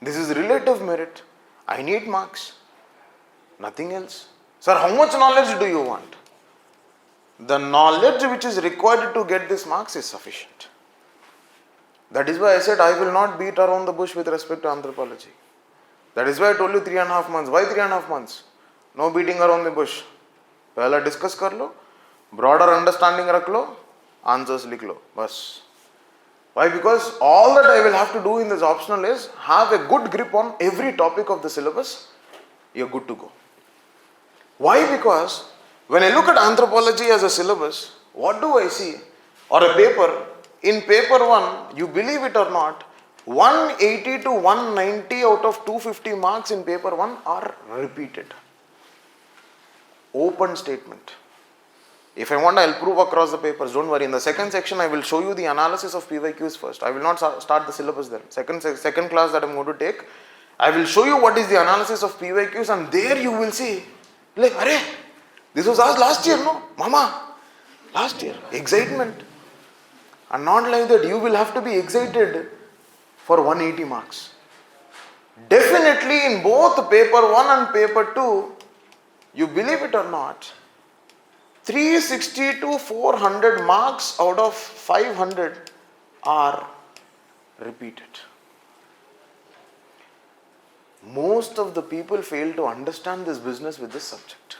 This is relative merit. I need marks. Nothing else. Sir, how much knowledge do you want? The knowledge which is required to get these marks is sufficient. That is why I said I will not beat around the bush with respect to anthropology. That is why I told you 3.5 months. Why 3.5 months? No beating around the bush. पहला discuss कर लो, broader understanding रख लो, answers लिख लो, बस. Why? Because all that I will have to do in this optional is have a good grip on every topic of the syllabus. You're good to go. Why? Because when I look at anthropology as a syllabus, what do I see? Or a paper, in paper 1, you believe it or not, 180 to 190 out of 250 marks in paper 1 are repeated. Open statement. If I want, I'll prove across the papers. Don't worry. In the second section, I will show you the analysis of PYQs first. I will not start the syllabus then. Second class that I'm going to take, I will show you what is the analysis of PYQs, and there you will see, like, Arey, this was asked last year, no? Mama, last year. Excitement. And not like that. You will have to be excited for 180 marks. Definitely in both paper 1 and paper 2, you believe it or not, 360 to 400 marks out of 500 are repeated. Most of the people fail to understand this business with this subject.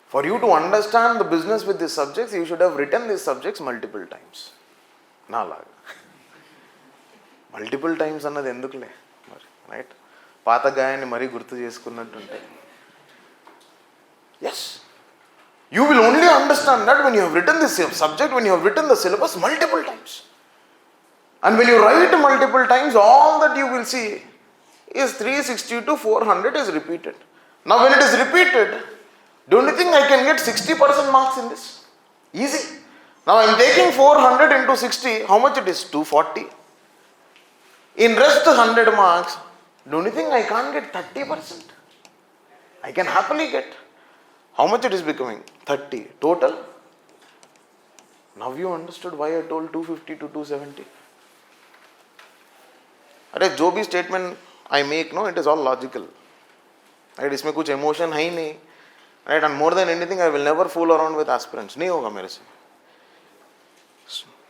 For you to understand the business with these subjects, you should have written these subjects multiple times. Nalaga. Multiple times annadi endukule, right? Paata gayani mari gurtu cheskunnattunte. Yes. You will only understand that when you have written this subject, when you have written the syllabus multiple times. And when you write multiple times, all that you will see is 360 to 400 is repeated. Now when it is repeated, don't you think I can get 60% marks in this? Easy. Now I am taking 400 into 60, how much it is? 240. In rest 100 marks, don't you think I can't get 30%? I can happily get. How much it is becoming? 30. Total? Now you understood why I told 250 to 270. अरे जो भी statement I make, no, it is all logical. Right? इसमें कुछ emotion है ही नहीं. Right? And more than anything, I will never fool around with aspirants. नहीं होगा मेरे से.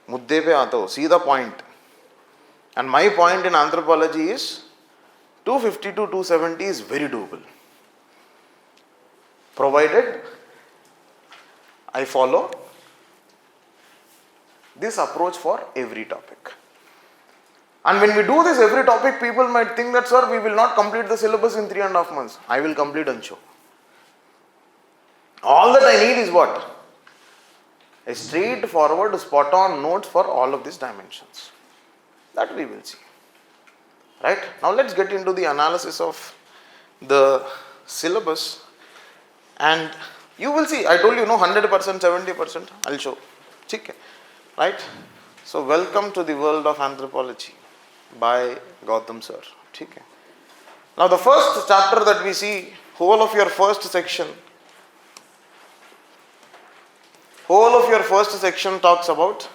मुद्दे पे आता हो. See the point. And my point in anthropology is 250 to 270 is very doable. Provided I follow this approach for every topic. And when we do this every topic, people might think that, sir, we will not complete the syllabus in 3.5 months. I will complete and show. All that I need is what? A straightforward, spot on notes for all of these dimensions. That we will see. Right? Now let's get into the analysis of the syllabus. And you will see, I told you, no, 100%, 70%, I'll show. Okay. Right? So, welcome to the world of anthropology by Goutham sir. Okay. Now, the first chapter that we see, whole of your first section talks about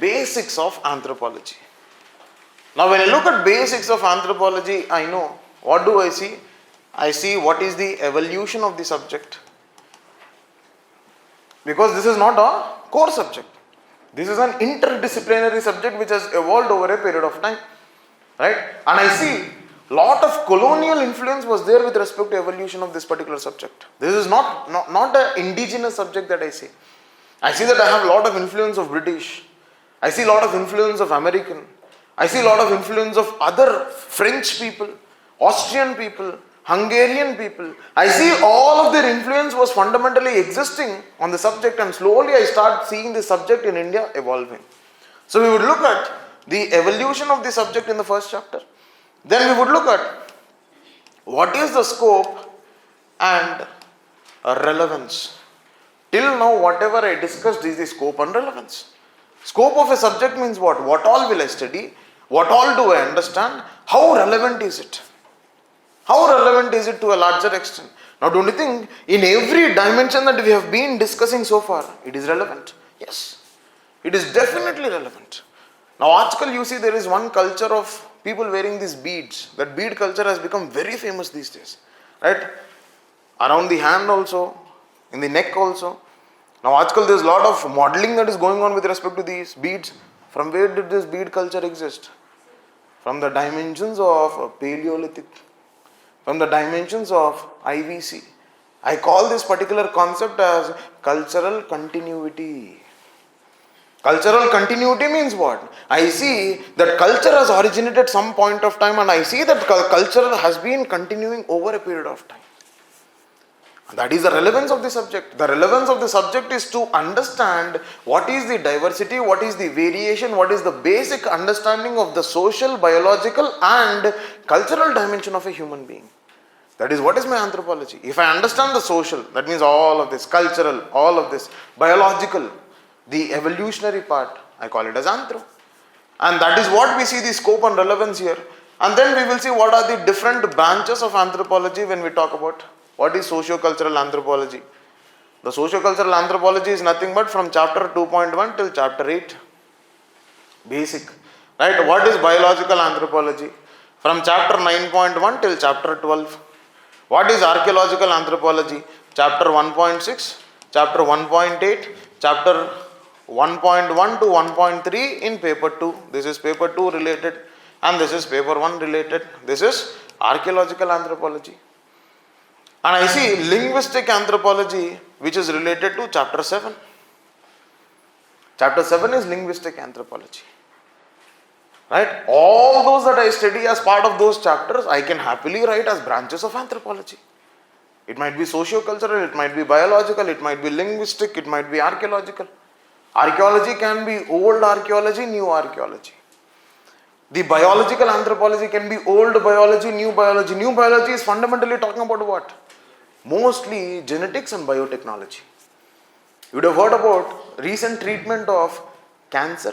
basics of anthropology. Now, when I look at basics of anthropology, I know, what do I see? I see what is the evolution of the subject. Because this is not a core subject. This is an interdisciplinary subject which has evolved over a period of time. Right? And I see lot of colonial influence was there with respect to evolution of this particular subject. This is not an indigenous subject that I see. I see that I have a lot of influence of British. I see a lot of influence of American. I see a lot of influence of other French people, Austrian people, Hungarian people. I see all of their influence was fundamentally existing on the subject, and slowly I start seeing the subject in India evolving. So we would look at the evolution of the subject in the first chapter. Then we would look at what is the scope and relevance. Till now, whatever I discussed is the scope and relevance. Scope of a subject means what? What all will I study? What all do I understand? How relevant is it? How relevant is it to a larger extent? Now, don't you think in every dimension that we have been discussing so far, it is relevant? Yes, it is definitely relevant. Now, Ajkal, you see there is one culture of people wearing these beads. That bead culture has become very famous these days. right? Around the hand also, in the neck also. Now, Ajkal, there's a lot of modeling that is going on with respect to these beads. From where did this bead culture exist? From the dimensions of Paleolithic, from the dimensions of IVC. I call this particular concept as cultural continuity. Cultural continuity means what? I see that culture has originated at some point of time, and I see that culture has been continuing over a period of time. That is the relevance of the subject. The relevance of the subject is to understand what is the diversity, what is the variation, what is the basic understanding of the social, biological and cultural dimension of a human being. That is what is my anthropology. If I understand the social, that means all of this, cultural, all of this, biological, the evolutionary part, I call it as anthro. And that is what we see the scope and relevance here. And then we will see what are the different branches of anthropology when we talk about what is socio-cultural anthropology. The socio-cultural anthropology is nothing but from chapter 2.1 till chapter 8. Basic. Right? What is biological anthropology? From chapter 9.1 till chapter 12. What is archaeological anthropology? Chapter 1.6, chapter 1.8, chapter 1.1 to 1.3 in paper 2. This is paper 2 related and this is paper 1 related. This is archaeological anthropology. And I see linguistic anthropology which is related to chapter 7. Chapter 7 is linguistic anthropology. Right? All those that I study as part of those chapters, I can happily write as branches of anthropology. It might be socio-cultural, it might be biological, it might be linguistic, it might be archaeological. Archaeology can be old archaeology, new archaeology. The biological anthropology can be old biology, new biology. New biology is fundamentally talking about what? Mostly genetics and biotechnology. You would have heard about recent treatment of cancer.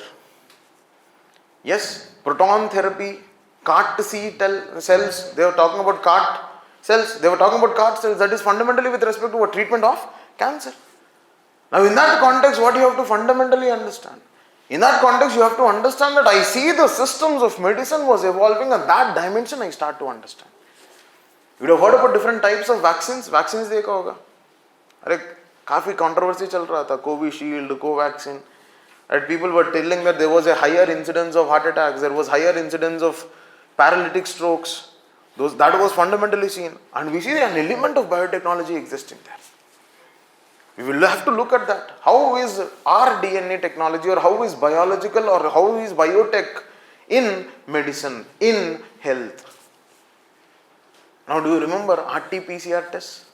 Yes, proton therapy, CAR T cells, they were talking about CAR cells, they were talking about CAR cells, that is fundamentally with respect to a treatment of cancer. Now in that context, what you have to fundamentally understand? In that context, you have to understand that I see the systems of medicine was evolving and that dimension I start to understand. You would have heard about different types of vaccines. Vaccines देखा होगा. अरे काफी controversy चल रहा था. Covishield, Covaxin. Right? People were telling that there was a higher incidence of heart attacks. There was higher incidence of paralytic strokes. That was fundamentally seen. And we see an element of biotechnology existing there. We will have to look at that. How is our DNA technology or how is biological or how is biotech in medicine, in health? Now do you remember RT-PCR tests?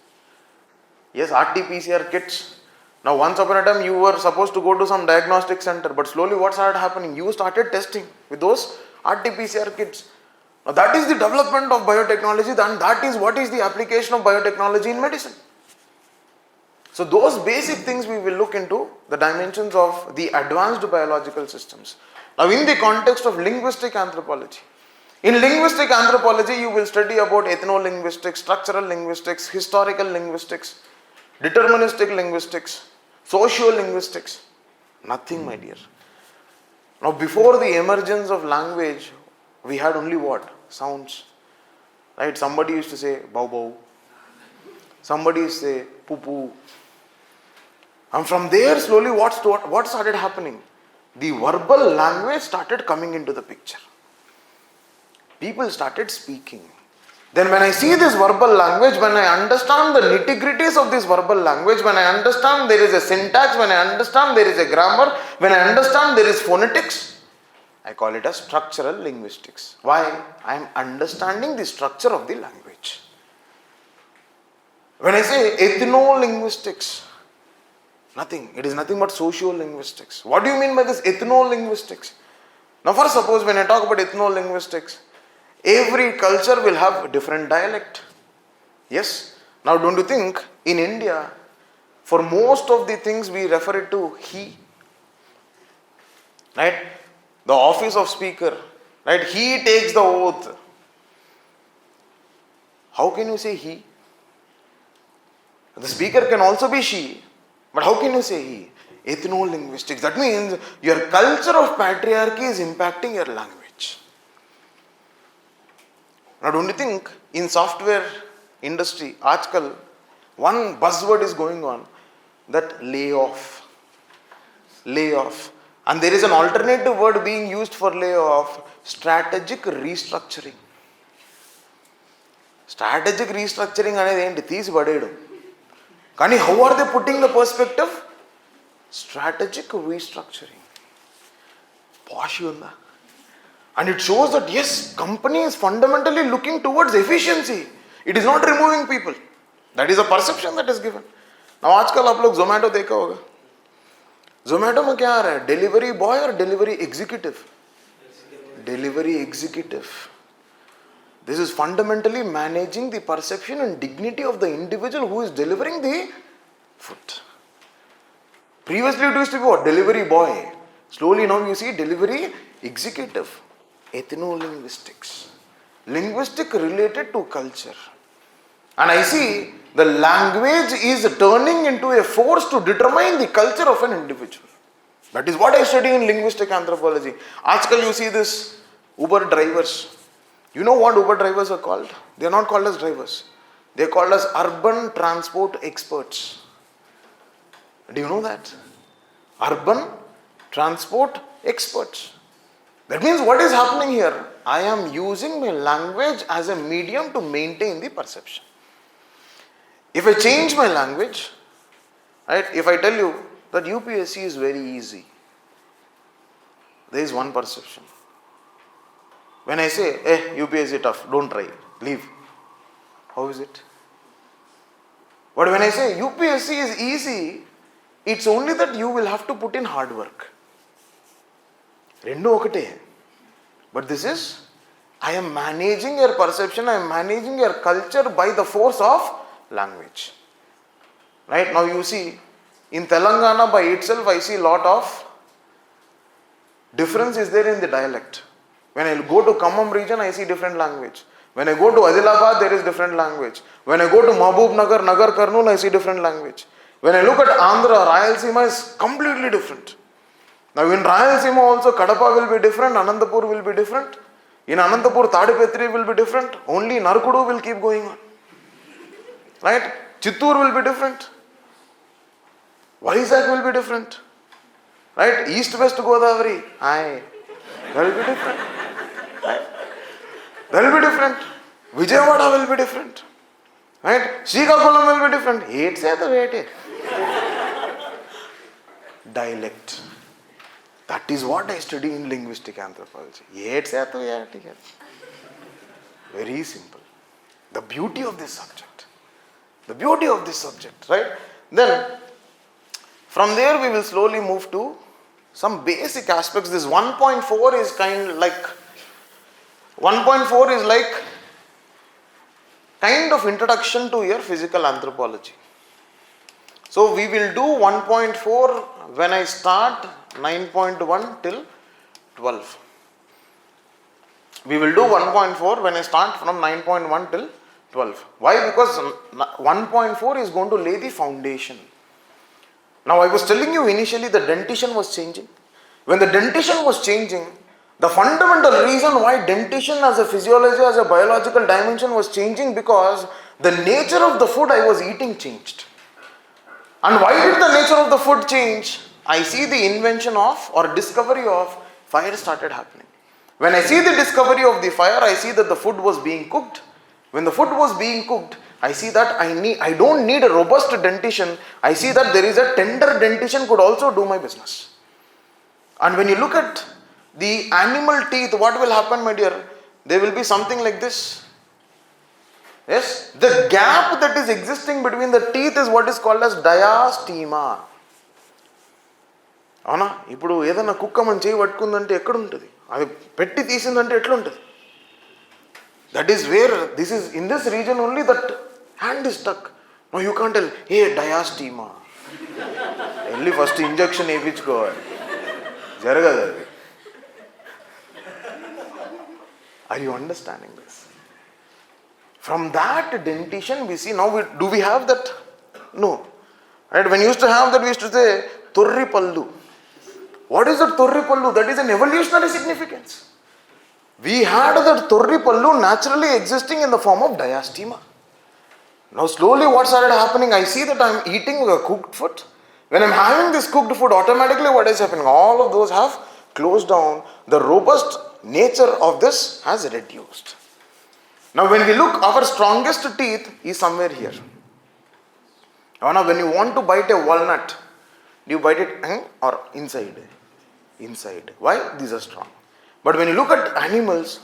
Yes, RT-PCR kits. Now once upon a time you were supposed to go to some diagnostic center, but slowly what started happening? You started testing with those RT-PCR kits. Now that is the development of biotechnology and that is what is the application of biotechnology in medicine. So those basic things we will look into the dimensions of the advanced biological systems. Now in the context of linguistic anthropology. In linguistic anthropology you will study about ethno-linguistics, structural linguistics, historical linguistics, deterministic linguistics, socio-linguistics. Nothing, my dear. Now before the emergence of language, we had only what? Sounds. Right? Somebody used to say bow bow. Somebody used to say poo poo. And from there slowly what started happening? The verbal language started coming into the picture. People started speaking. Then when I see this verbal language, when I understand the nitty-gritties of this verbal language, when I understand there is a syntax, when I understand there is a grammar, when I understand there is phonetics, I call it as structural linguistics. Why? I am understanding the structure of the language. When I say ethno-linguistics, nothing. It is nothing but socio-linguistics. What do you mean by this ethno-linguistics? Now first suppose when I talk about ethno-linguistics, every culture will have a different dialect. Yes. Now don't you think in India, for most of the things we refer it to he. Right? The office of speaker. Right? He takes the oath. How can you say he? The speaker can also be she. But how can you say he? Ethno-linguistics. That means your culture of patriarchy is impacting your language. Now don't you think in software industry, आजकल one buzzword is going on, that layoff. Layoff. And there is an alternative word being used for layoff, strategic restructuring. Strategic restructuring అనేది ఏంటి? తీసి పడేయడం. కానీ how are they putting the perspective? Strategic restructuring. Posh ఉందా? And it shows that yes, company is fundamentally looking towards efficiency. It is not removing people. That is a perception that is given. Now आजकल आप लोग Zomato देखा होगा. Zomato में क्या आ रहा है? Delivery boy or delivery executive? Delivery executive. This is fundamentally managing the perception and dignity of the individual who is delivering the food. Previously it used to be what? Delivery boy. Slowly now you see delivery executive. Ethno-linguistics. Linguistic related to culture. And I see the language is turning into a force to determine the culture of an individual. That is what I study in linguistic anthropology. Aajkal you see this Uber drivers. You know what Uber drivers are called? They are not called as drivers. They are called as urban transport experts. Do you know that? Urban transport experts. That means what is happening here? I am using my language as a medium to maintain the perception. If I change my language, right? If I tell you that UPSC is very easy, there is one perception. When I say, UPSC tough, don't try, leave. How is it? But when I say UPSC is easy, it's only that you will have to put in hard work. Rendu okate. But this is, I am managing your perception, I am managing your culture by the force of language. Right? Now you see, in Telangana by itself, I see a lot of difference is there in the dialect. When I go to Khammam region, I see different language. When I go to Adilabad, there is different language. When I go to Mahbub Nagar, Nagar Karnool, I see different language. When I look at Andhra, Rayalaseema is completely different. Now in Rayalaseema also, Kadapa will be different, Anantapur will be different. In Anantapur, Tadipatri will be different. Only Narkudu will keep going on. Right? Chittur will be different. Vizag will be different. Right? East-West Godavari, that will be different. Right? That will be different. Vijayawada will be different. Right? Srikakulam will be different. Dialect. That is what I study in linguistic anthropology. Very simple. The beauty of this subject. The beauty of this subject, right? Then, from there we will slowly move to some basic aspects. This 1.4 is kind of introduction to your physical anthropology. So we will do 1.4 when I start 9.1 till 12. We will do 1.4 when I start from 9.1 till 12. Why? Because 1.4 is going to lay the foundation. Now I was telling you initially the dentition was changing. When the dentition was changing, the fundamental reason why dentition as a physiology, as a biological dimension was changing, because the nature of the food I was eating changed. And why did the nature of the food change? I see the invention of or discovery of fire started happening. When I see the discovery of the fire, I see that the food was being cooked. When the food was being cooked, I see that I don't need a robust dentition. I see that there is a tender dentition could also do my business. And when you look at the animal teeth, what will happen, my dear? There will be something like this. Yes? The gap that is existing between the teeth is what is called as diastema. అవునా? ఇప్పుడు ఏదైనా కుక్కమని చేయి పట్టుకుందంటే ఎక్కడుంటుంది? అది పెట్టి తీసిందంటే ఎట్లుంటుంది? That is where, this is in this region only that hand is stuck. No, you can't tell, hey, diastema. Only first injection వేయించుకోవాలి. జరగదు అది. Are you understanding this? From that dentition we see, now do we have that? No. Right? When we used to have that, we used to say, Turri Pallu. What is that Turri Pallu? That is an evolutionary significance. We had that Turri Pallu naturally existing in the form of diastema. Now slowly what started happening, I see that I'm eating a cooked food. When I'm having this cooked food, automatically what is happening? All of those have closed down. The robust nature of this has reduced. Now when we look, our strongest teeth is somewhere here. Now when you want to bite a walnut, do you bite it or inside? Inside. Why? These are strong. But when you look at animals,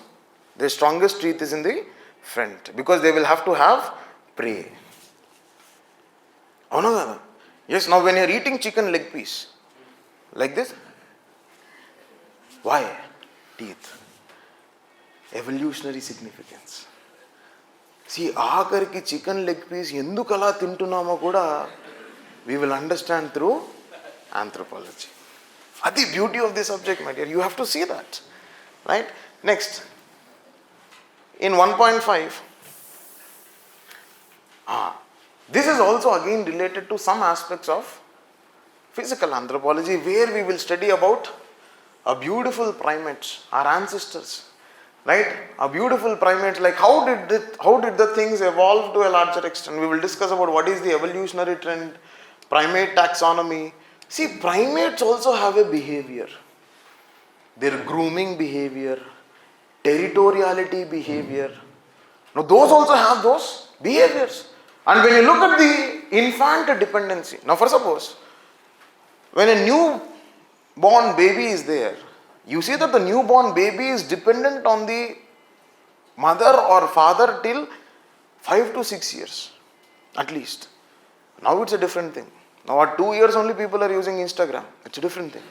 their strongest teeth is in the front because they will have to have prey. Oh no. Yes, now when you are eating chicken leg piece, like this, why? Teeth. Evolutionary significance. See, ఆఖరికి chicken leg piece ఎందుకు అలా తింటున్నామో కూడా we will understand through anthropology. That's the beauty of this subject, my dear. You have to see that. Right? Next. In 1.5, this is also again related to some aspects of physical anthropology where we will study about a beautiful primates, our ancestors. Right? A beautiful primates, like how did the things evolve to a larger extent? We will discuss about what is the evolutionary trend, primate taxonomy. See, primates also have a behavior. Their grooming behavior, territoriality behavior. Now those also have those behaviors. And when you look at the infant dependency, now for suppose, when a newborn baby is there, you see that the newborn baby is dependent on the mother or father till 5 to 6 years, at least. Now it's a different thing. Now at 2 years only people are using Instagram. It's a different thing.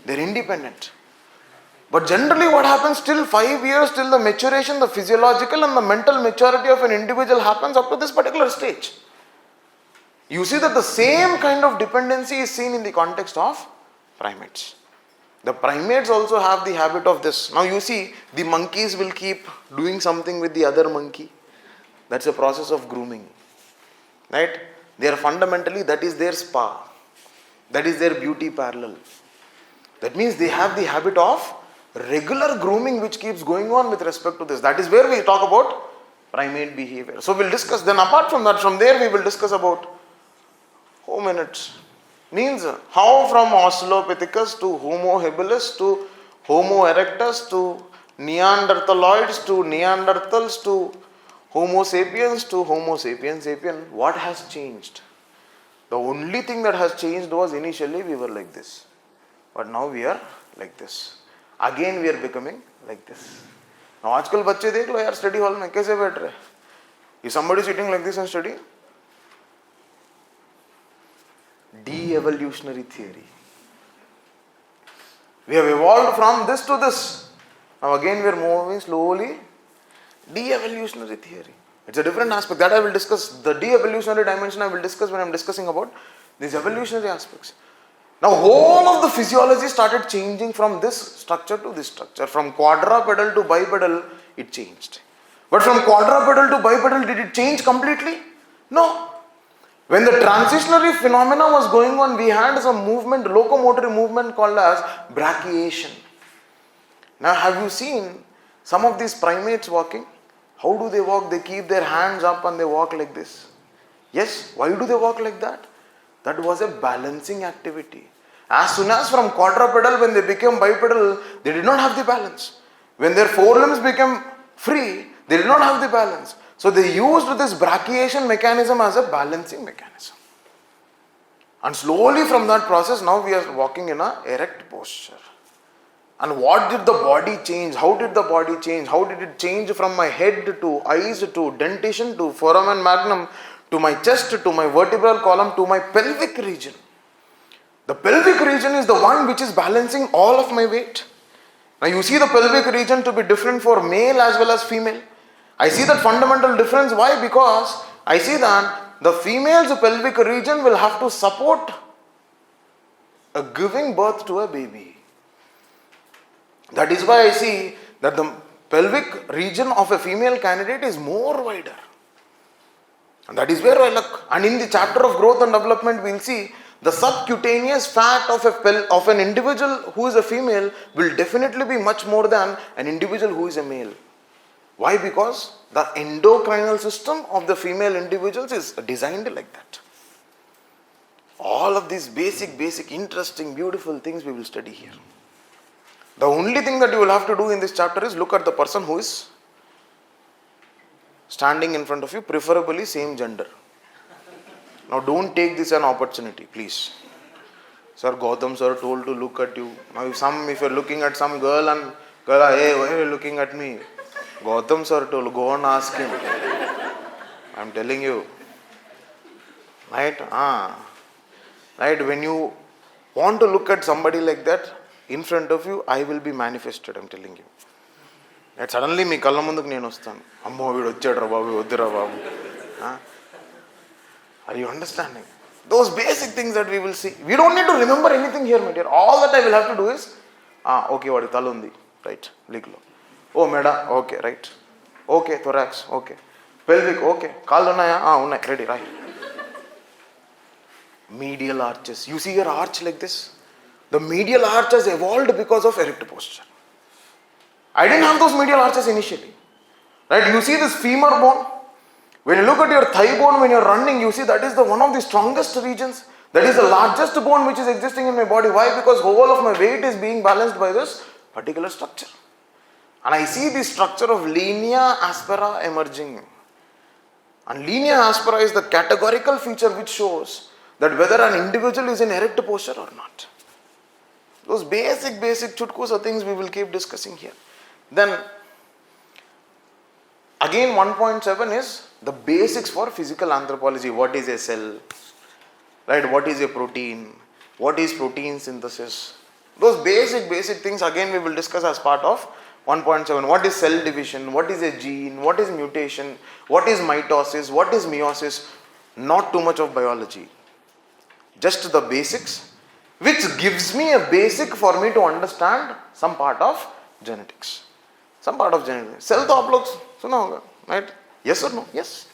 They're independent. But generally what happens till 5 years, till the maturation, the physiological and the mental maturity of an individual happens up to this particular stage. You see that the same kind of dependency is seen in the context of primates. The primates also have the habit of this. Now you see, the monkeys will keep doing something with the other monkey. That's a process of grooming. Right? They are fundamentally, that is their spa. That is their beauty parlor. That means they have the habit of regular grooming which keeps going on with respect to this. That is where we talk about primate behavior. So we'll discuss. Then apart from that, from there we will discuss about hominids. Means how from Australopithecus to Homo habilis to Homo erectus to Neanderthaloids to Neanderthals to Homo sapiens to Homo sapiens sapien. What has changed? The only thing that has changed was initially we were like this. But now we are like this. Again we are becoming like this. Now आजकल बच्चे देख लो यार study hall में कैसे बैठ रहे. Is somebody sitting like this and studying? De-evolutionary theory. We have evolved from this to this. Now again we are moving slowly. De-evolutionary theory. It's a different aspect that I will discuss. The de-evolutionary dimension I will discuss when I am discussing about these evolutionary aspects. Now whole of the physiology started changing from this structure to this structure. From quadrupedal to bipedal, it changed. But from quadrupedal to bipedal, did it change completely? No. When the transitionary phenomena was going on, we had some movement, locomotory movement called as brachiation. Now have you seen some of these primates walking? How do they walk? They keep their hands up and they walk like this. Yes, why do they walk like that? That was a balancing activity. As soon as from quadrupedal, when they became bipedal, they did not have the balance. When their forelimbs became free, they did not have the balance. So they used this brachiation mechanism as a balancing mechanism. And slowly from that process, now we are walking in an erect posture. And what did the body change? How did the body change? How did it change from my head to eyes to dentition to foramen magnum to my chest to my vertebral column to my pelvic region? The pelvic region is the one which is balancing all of my weight. Now you see the pelvic region to be different for male as well as female. I see that fundamental difference. Why? Because I see that the female's pelvic region will have to support a giving birth to a baby. That is why I see that the pelvic region of a female candidate is more wider. And that is where I look. And in the chapter of growth and development, we will see the subcutaneous fat of an individual who is a female will definitely be much more than an individual who is a male. Why? Because the endocrinal system of the female individuals is designed like that. All of these basic, interesting, beautiful things we will study here. The only thing that you will have to do in this chapter is look at the person who is standing in front of you, preferably same gender. Now don't take this an opportunity, please. Sir, Goutham sir told to look at you. Now if you're looking at some girl and girl, hey, why are you looking at me? Goutham sir told, go and ask him. I'm telling you. Right? Right, when you want to look at somebody like that in front of you, I will be manifested, I'm telling you. That suddenly me kalla munduku nenu ostanu. Ammo veedu vachadra babu, vaddira babu. Are you understanding? Those basic things that we will see. We don't need to remember anything here, my dear. All that I will have to do is, okay, vadi tala undi, right, liglo. Oh, meda, okay, right. Okay, thorax, okay. Pelvic, okay. Kaalu unnaya? Unnai, ready, right. Medial arches. You see your arch like this? The medial arch has evolved because of erect posture. I didn't have those medial arches initially. Right? You see this femur bone? When you look at your thigh bone when you're running, you see that is one of the strongest regions. That is the largest bone which is existing in my body. Why? Because whole of my weight is being balanced by this particular structure. And I see the structure of linea aspera emerging. And linea aspera is the categorical feature which shows that whether an individual is in erect posture or not. Those basic chutkus are things we will keep discussing here. Then, again 1.7 is the basics for physical anthropology. What is a cell? Right? What is a protein? What is protein synthesis? Those basic things again we will discuss as part of 1.7. What is cell division? What is a gene? What is mutation? What is mitosis? What is meiosis? Not too much of biology. Just the basics, which gives me a basic for me to understand some part of genetics. Some part of genetics. Cell to aap log suna hoga, right? Yes or no? Yes.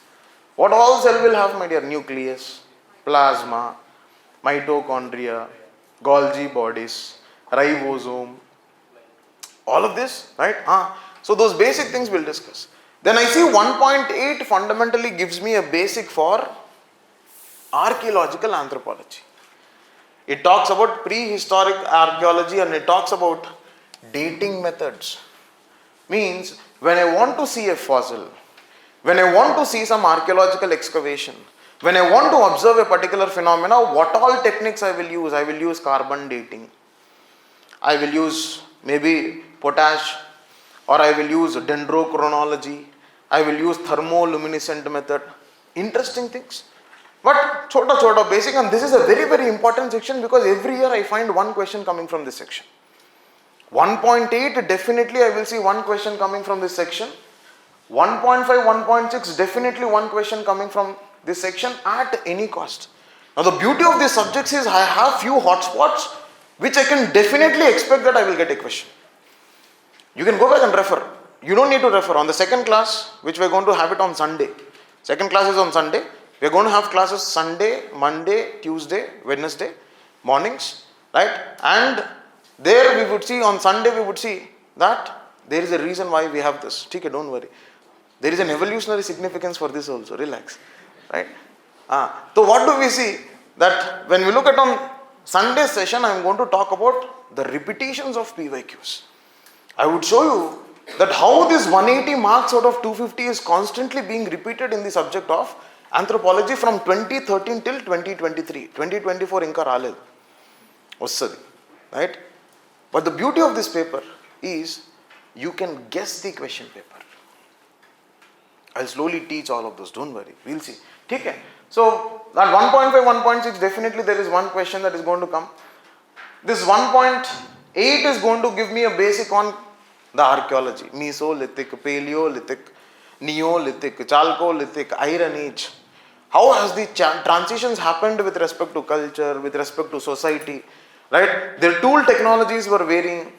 What all cell will have, my dear? Nucleus, plasma, mitochondria, Golgi bodies, ribosome, all of this, right? So those basic things we'll discuss. Then I see 1.8 fundamentally gives me a basic for archaeological anthropology. It talks about prehistoric archaeology and it talks about dating methods. Means when I want to see a fossil, when I want to see some archaeological excavation, when I want to observe a particular phenomena, what all techniques I will use? I will use carbon dating. I will use maybe potash, or I will use dendrochronology. I will use thermoluminescent method. Interesting things. But chota basic, and this is a very important section because every year I find one question coming from this section. 1.8 definitely I will see one question coming from this section. 1.5, 1.6 definitely one question coming from this section at any cost. Now the beauty of these subjects is I have few hotspots which I can definitely expect that I will get a question. You can go back and refer. You don't need to refer. On the second class, which we are going to have it on Sunday. Second class is on Sunday. We are going to have classes Sunday, Monday, Tuesday, Wednesday, mornings, right? And there we would see, on Sunday we would see that there is a reason why we have this. Okay, don't worry. There is an evolutionary significance for this also. Relax, right? So what do we see? That when we look at on Sunday session, I am going to talk about the repetitions of PYQs. I would show you that how this 180 marks out of 250 is constantly being repeated in the subject of anthropology from 2013 till 2023. 2024 inka raledu. Vassadi. Right? But the beauty of this paper is you can guess the question paper. I'll slowly teach all of those. Don't worry. We'll see. Okay. So that 1.5, 1.6 definitely there is one question that is going to come. This 1.8 is going to give me a basic on the archaeology. Mesolithic, Paleolithic, Neolithic, Chalcolithic, Iron Age. How has the transitions happened with respect to culture, with respect to society, right? Their tool technologies were varying,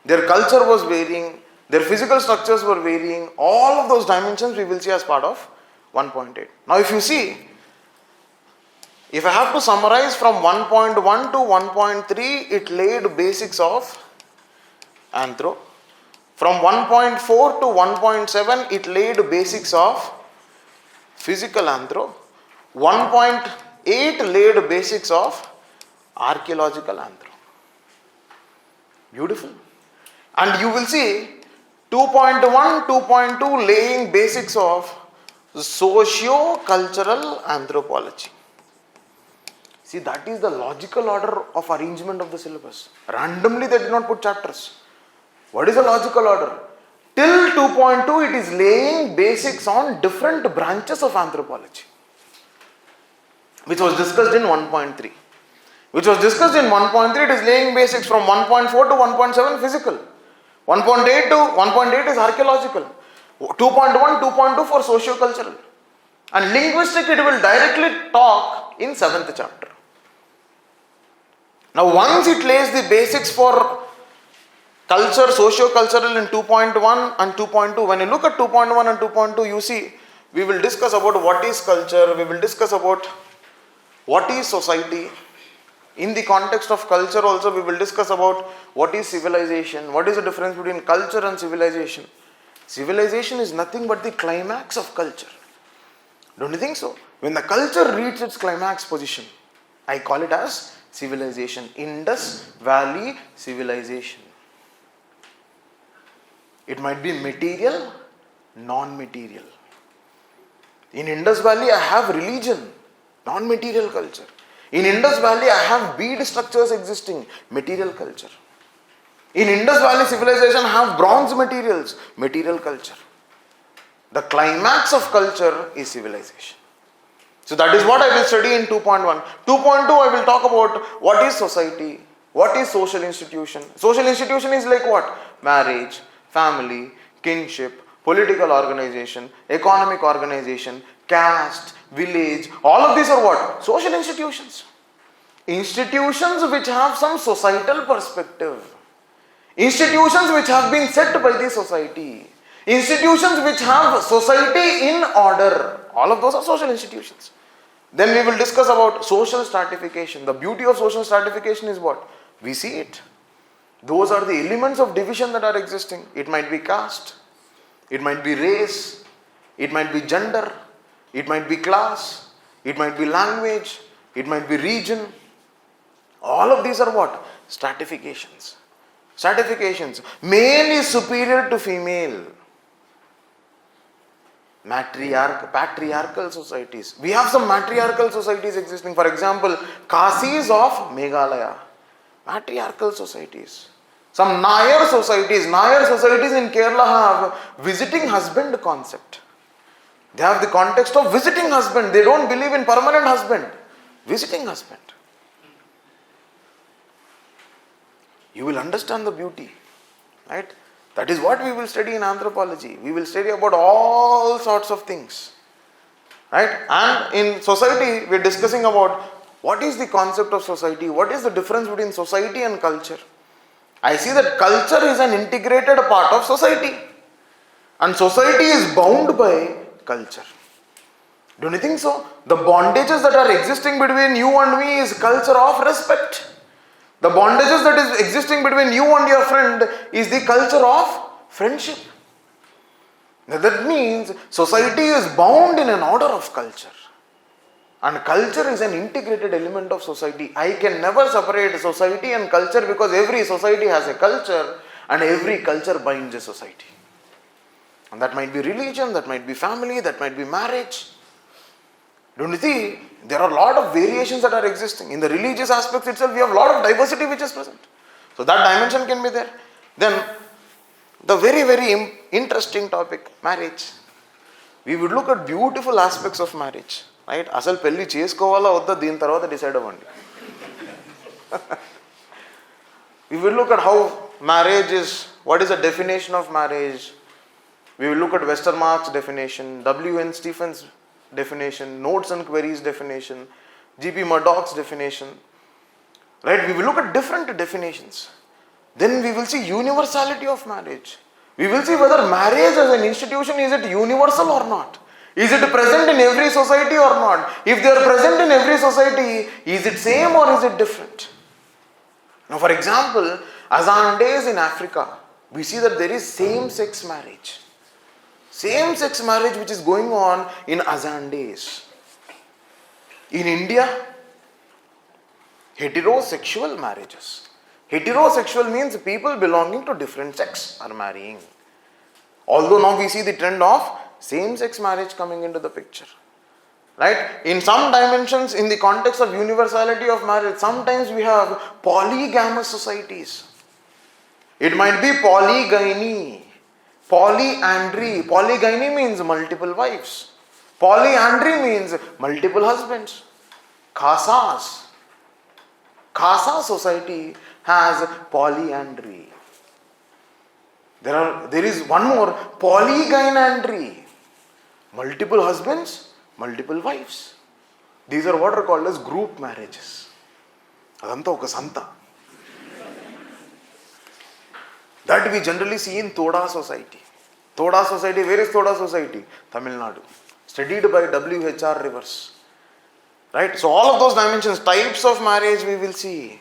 their culture was varying, their physical structures were varying. All of those dimensions we will see as part of 1.8. Now if you see, if I have to summarize from 1.1 to 1.3, it laid basics of anthro, From 1.4 to 1.7, it laid basics of physical anthro. 1.8 laid basics of archaeological anthro. Beautiful. And you will see 2.1, 2.2 laying basics of socio-cultural anthropology. See, that is the logical order of arrangement of the syllabus. Randomly they did not put chapters. What is the logical order? Till 2.2 it is laying basics on different branches of anthropology, which was discussed in 1.3. Which was discussed in 1.3, it is laying basics from 1.4 to 1.7 physical. 1.8 to 1.8 is archaeological. 2.1, 2.2 for socio-cultural. And linguistic it will directly talk in 7th chapter. Now once it lays the basics for culture, socio-cultural in 2.1 and 2.2, when you look at 2.1 and 2.2, you see, we will discuss about what is culture, we will discuss about what is society. In the context of culture also, we will discuss about what is civilization, what is the difference between culture and civilization. Civilization is nothing but the climax of culture. Don't you think so? When the culture reaches its climax position, I call it as civilization. Indus Valley civilization. It might be material, non-material. In Indus Valley, I have religion, non-material culture. In Indus Valley, I have bead structures existing, material culture. In Indus Valley civilization, I have bronze materials, material culture. The climax of culture is civilization. So that is what I will study in 2.1. 2.2, I will talk about what is society, what is social institution. Social institution is like what? Marriage, family, kinship, political organization, economic organization, caste, village, all of these are what? Social institutions. Institutions which have some societal perspective. Institutions which have been set by the society. Institutions which have society in order. All of those are social institutions. Then we will discuss about social stratification. The beauty of social stratification is what? We see it. Those are the elements of division that are existing. It might be caste, it might be race, it might be gender, it might be class, it might be language, it might be region. All of these are what? Stratifications. Stratifications. Male is superior to female. Patriarchal societies. We have some matriarchal societies existing. For example, Kasis of Meghalaya. Matriarchal societies. Some Nair societies. Nair societies in Kerala have visiting husband concept. They have the context of visiting husband. They don't believe in permanent husband. Visiting husband. You will understand the beauty. Right? That is what we will study in anthropology. We will study about all sorts of things. Right? And in society, we are discussing about what is the concept of society, what is the difference between society and culture. I see that culture is an integrated part of society. And society is bound by culture. Don't you think so? The bondages that are existing between you and me is culture of respect. The bondages that is existing between you and your friend is the culture of friendship. Now that means society is bound in an order of culture. And culture is an integrated element of society. I can never separate society and culture because every society has a culture and every culture binds a society. And that might be religion, that might be family, that might be marriage. Don't you see? There are a lot of variations that are existing. In the religious aspects itself, we have a lot of diversity which is present. So that dimension can be there. Then, the very, very interesting topic, marriage. We would look at beautiful aspects of marriage. Right? Asal pelli cheskovala odda deen tarvata decide avandi. We will look at how marriage is, what is the definition of marriage. We will look at Westermarck's definition, W.N. Stephens' definition, Notes and Queries definition, G.P. Murdoch's definition. Right? We will look at different definitions. Then we will see universality of marriage. We will see whether marriage as an institution, is it universal or not? Is it present in every society or not? If they are present in every society, is it same or is it different? Now for example, Azan days in Africa, we see that there is same-sex marriage. Same-sex marriage which is going on in Azan days. In India, heterosexual marriages. Heterosexual means people belonging to different sex are marrying. Although now we see the trend of same-sex marriage coming into the picture. Right? In some dimensions, in the context of universality of marriage, sometimes we have polygamous societies. It might be polygyny, polyandry. Polygyny means multiple wives. Polyandry means multiple husbands. Khasas. Khasa society has polyandry. There is one more, polygynandry. Multiple husbands, multiple wives. These are what are called as group marriages. Adanta oka santa. That we generally see in Toda society. Toda society, where is Toda society? Tamil Nadu. Studied by W.H.R. Rivers. Right? So all of those dimensions, types of marriage we will see.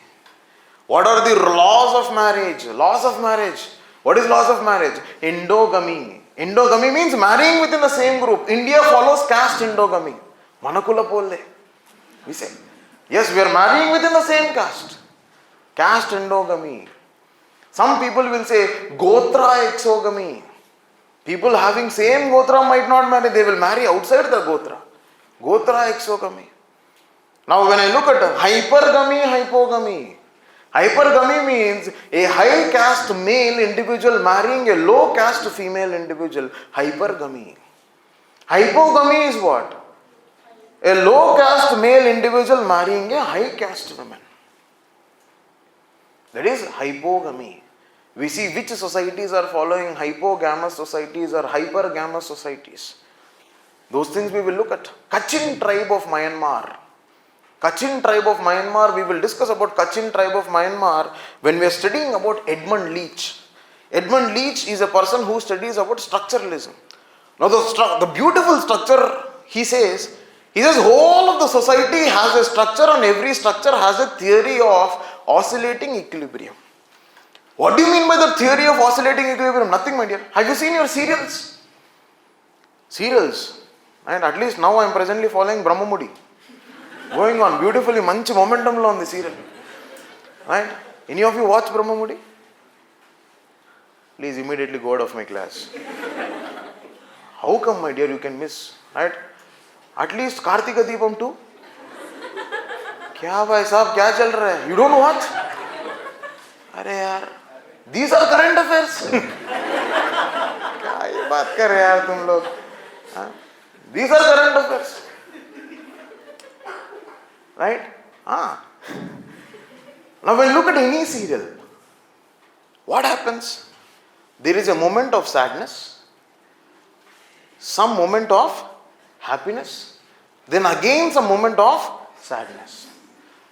What are the laws of marriage? Laws of marriage. What is laws of marriage? Endogamy. Endogamy means marrying within the same group. India follows caste endogamy. Manakula polle. We say. Yes, we are marrying within the same caste. Caste endogamy. Some people will say Gotra exogamy. People having same Gotra might not marry. They will marry outside the Gotra. Gotra exogamy. Now when I look at hypergamy, hypogamy. Hypergamy means a high caste male individual marrying a low caste female individual. Hypergamy. Hypogamy is what? A low caste male individual marrying a high caste woman. That is hypogamy. We see which societies are following hypogamous societies or hypergamous societies. Those things we will look at. Kachin tribe of Myanmar. Kachin tribe of Myanmar, we will discuss about Kachin tribe of Myanmar when we are studying about Edmund Leach. Edmund Leach is a person who studies about structuralism. Now the beautiful structure, he says whole of the society has a structure and every structure has a theory of oscillating equilibrium. What do you mean by the theory of oscillating equilibrium? Nothing, my dear. Have you seen your serials? Serials. And at least now I am presently following Brahmamudi. Going on beautifully, manchi momentum lo on the serial. Right? Any of you watch Brahmamudi? Please immediately go out of my class. How come, my dear, you can miss? Right? At least Kartika Deepam too. Kya bhai sahab, kya chal raha hai? You don't watch? Arey yaar, these are current affairs. Kya ye baat kar rahe yaar tum log? These are current affairs. Right? Now when you look at any serial, what happens? There is a moment of sadness, some moment of happiness, then again some moment of sadness.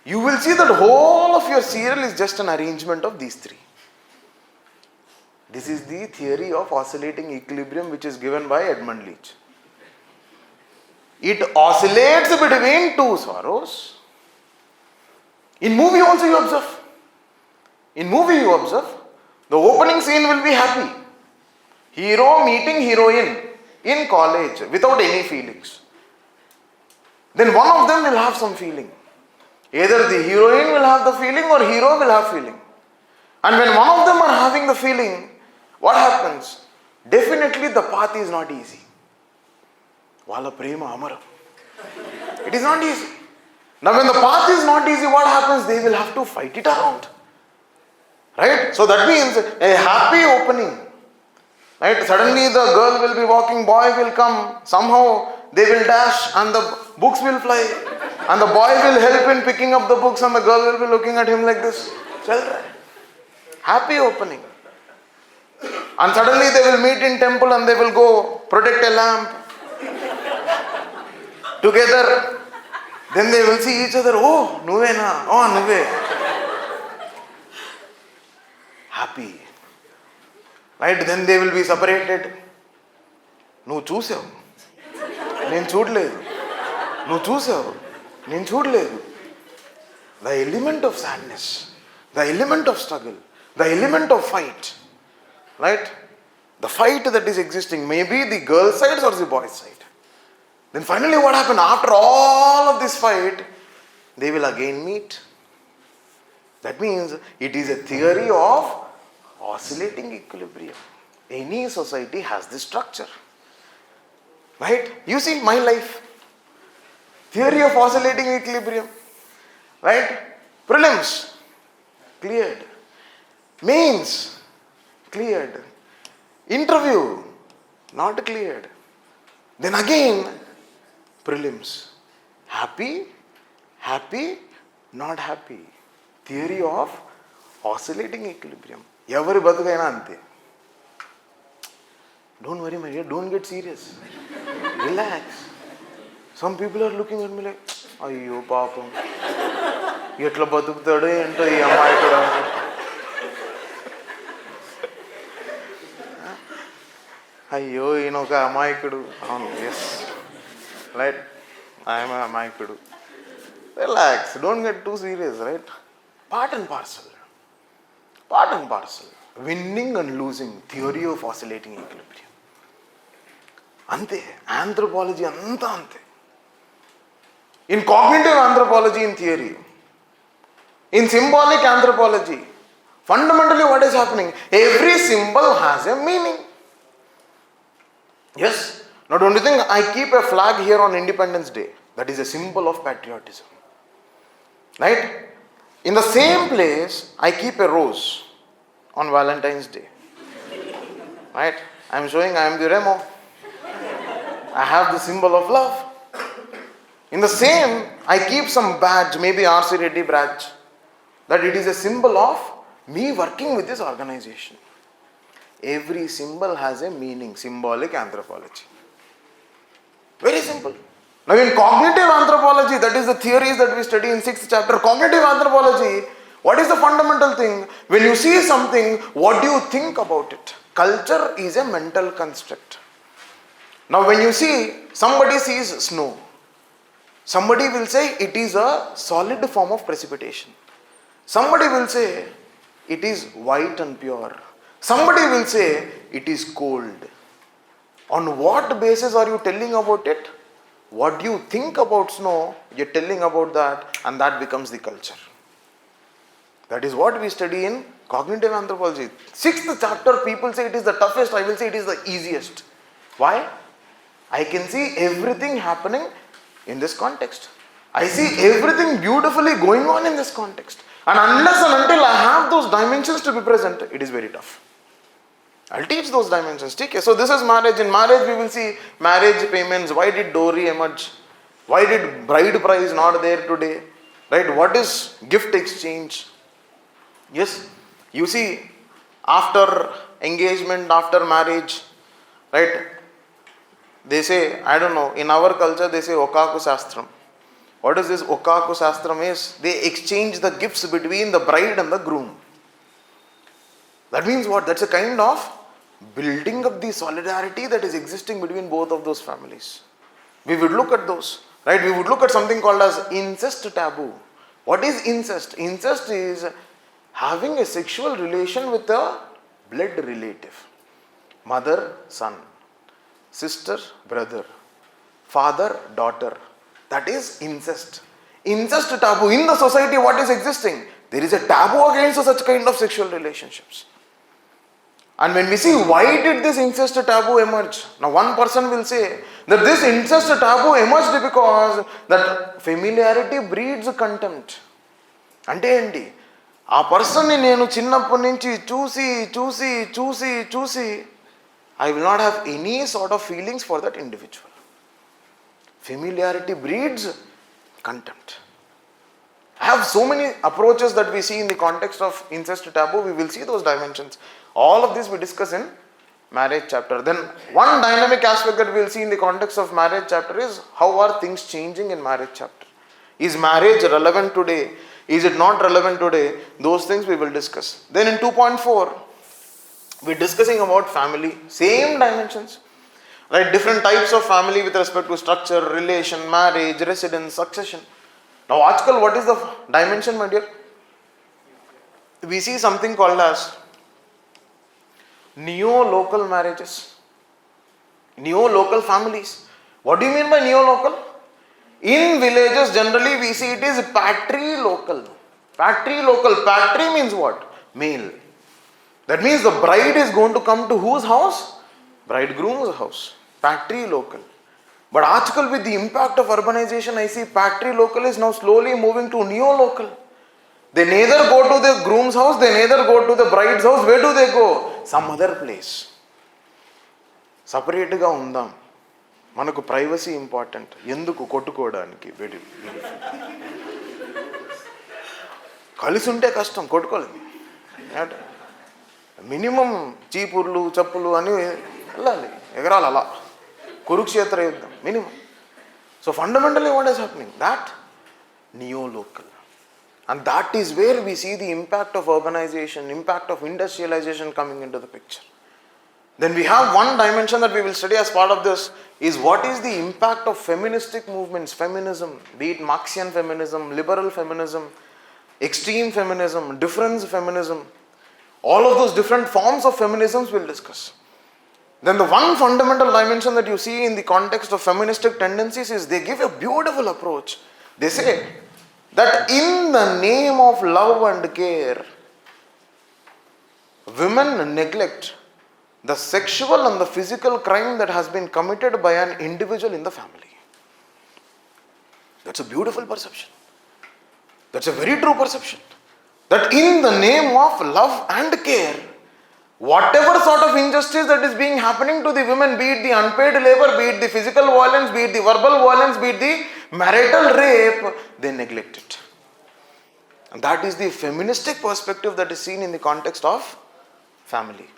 You will see that whole of your serial is just an arrangement of these three. This is the theory of oscillating equilibrium which is given by Edmund Leach. It oscillates between two sorrows. In movie also you observe. In movie you observe, the opening scene will be happy. Hero meeting heroine in college without any feelings. Then one of them will have some feeling. Either the heroine will have the feeling or hero will have feeling. And when one of them are having the feeling, what happens? Definitely the path is not easy. Vala prema amara. It is not easy. Now when the path is not easy, what happens? They will have to fight it around. Right? So that means a happy opening. Right? Suddenly the girl will be walking, boy will come, somehow they will dash and the books will fly. And the boy will help in picking up the books and the girl will be looking at him like this. Happy opening. And suddenly they will meet in temple and they will go protect a lamp together. Then they will see each other. Oh, nuve na. Oh, nuve. Happy. Right? Then they will be separated. No చూసావు నేను చూడలేదు నువ్వు చూసావు నేను చూడలేదు. The element of sadness, the element of struggle, the element of fight, Right? The fight that is existing, maybe the girl side or the boy side. Then finally what happened? After all of this fight, they will again meet. That means it is a theory of oscillating equilibrium. Any society has this structure. Right? You see my life. Theory of oscillating equilibrium. Right? Prelims, cleared. Mains, cleared. Interview, not cleared. Then again, prelims. Happy, not happy. Theory of oscillating equilibrium. Every batukaina ante. Don't worry, my dear, don't get serious. Relax. Some people are looking at me like, ayyo paapam. Etla batukutadu ento ee ammayikudu. Ayyo eenoka ammayikudu. Yes. Right? I am a ammayikudu. Relax, don't get too serious, right? Part and parcel. Part and parcel. Winning and losing. Theory of oscillating equilibrium. Ante. Anthropology anta ante. In cognitive anthropology in theory. In symbolic anthropology. Fundamentally what is happening? Every symbol has a meaning. Yes. Now don't you think I keep a flag here on Independence Day? That is a symbol of patriotism. Right? In the same place, I keep a rose on Valentine's Day. Right? I am showing I am the Remo. I have the symbol of love. In the same, I keep some badge, maybe RC Reddy badge, that it is a symbol of me working with this organization. Every symbol has a meaning, symbolic anthropology. Very simple. Now in cognitive anthropology, that is the theories that we study in 6th chapter, cognitive anthropology, what is the fundamental thing? When you see something, what do you think about it? Culture is a mental construct. Now when you see, somebody sees snow. Somebody will say it is a solid form of precipitation. Somebody will say it is white and pure. Somebody will say it is cold. On what basis are you telling about it? What you think about snow, you're telling about that, and that becomes the culture. That is what we study in cognitive anthropology. 6th chapter, people say it is the toughest, I will say it is the easiest. Why? I can see everything happening in this context. I see everything beautifully going on in this context. And unless and until I have those dimensions to be present, it is very tough. I'll teach those dimensions. Okay? So this is marriage. In marriage we will see marriage payments. Why did dowry emerge? Why did bride price not there today? Right? What is gift exchange? Yes. You see, after engagement, after marriage, right? They say, I don't know, in our culture they say Okaku Sastram. What is this Okaku Sastram is? They exchange the gifts between the bride and the groom. That means what? That's a kind of building up the solidarity that is existing between both of those families. We would look at those, right? We would look at something called as incest taboo. What is incest? Incest is having a sexual relation with a blood relative. Mother, son. Sister, brother. Father, daughter. That is incest. Incest taboo. In the society, what is existing? There is a taboo against such kind of sexual relationships. And when we see why did this incest taboo emerge? Now one person will say that this incest taboo emerged because that familiarity breeds contempt. అంటే ఏంటి? ఆ పర్సన్ని నేను చిన్నప్పటి నుంచి చూసి I will not have any sort of feelings for that individual. Familiarity breeds contempt. I have so many approaches that we see in the context of incest taboo. We will see those dimensions. All of this we discuss in marriage chapter. Then one dynamic aspect that we will see in the context of marriage chapter is how are things changing in marriage chapter. Is marriage relevant today? Is it not relevant today? Those things we will discuss. Then in 2.4, we're discussing about family. Same dimensions. Right? Different types of family with respect to structure, relation, marriage, residence, succession. Now, Ajkal, what is the dimension, my dear? We see something called as Neo-local marriages, neo-local families. What do you mean by neo-local? In villages, generally we see it is patrilocal. Patrilocal. Patri means what? Male. That means the bride is going to come to whose house? Bridegroom's house. Patrilocal. But aajkal with the impact of urbanization, I see patrilocal is now slowly moving to neo-local. They neither go to the groom's house, they neither go to the bride's house. Where do they go? Some other place. Separate ga undam. మనకు privacy important. ఎందుకు కొట్టుకోవడానికి? కలిసి ఉంటే కష్టం, కొట్టుకోలేదు. Minimum చీపుర్లు చెప్పులు అని వెళ్ళాలి, ఎగరాలి అలా, కురుక్షేత్ర యుద్ధం minimum. So fundamentally what is happening? That neo-local. And that is where we see the impact of urbanization, impact of industrialization coming into the picture. Then we have one dimension that we will study as part of this is what is the impact of feministic movements, feminism, be it Marxian feminism, liberal feminism, extreme feminism, difference feminism. All of those different forms of feminisms we'll discuss. Then the one fundamental dimension that you see in the context of feministic tendencies is they give a beautiful approach. They say that in the name of love and care, women neglect the sexual and the physical crime that has been committed by an individual in the family. That's a beautiful perception. That's a very true perception. That in the name of love and care, whatever sort of injustice that is being happening to the women, be it the unpaid labor, be it the physical violence, be it the verbal violence, be it the marital rape, they neglect it. And that is the feministic perspective that is seen in the context of family.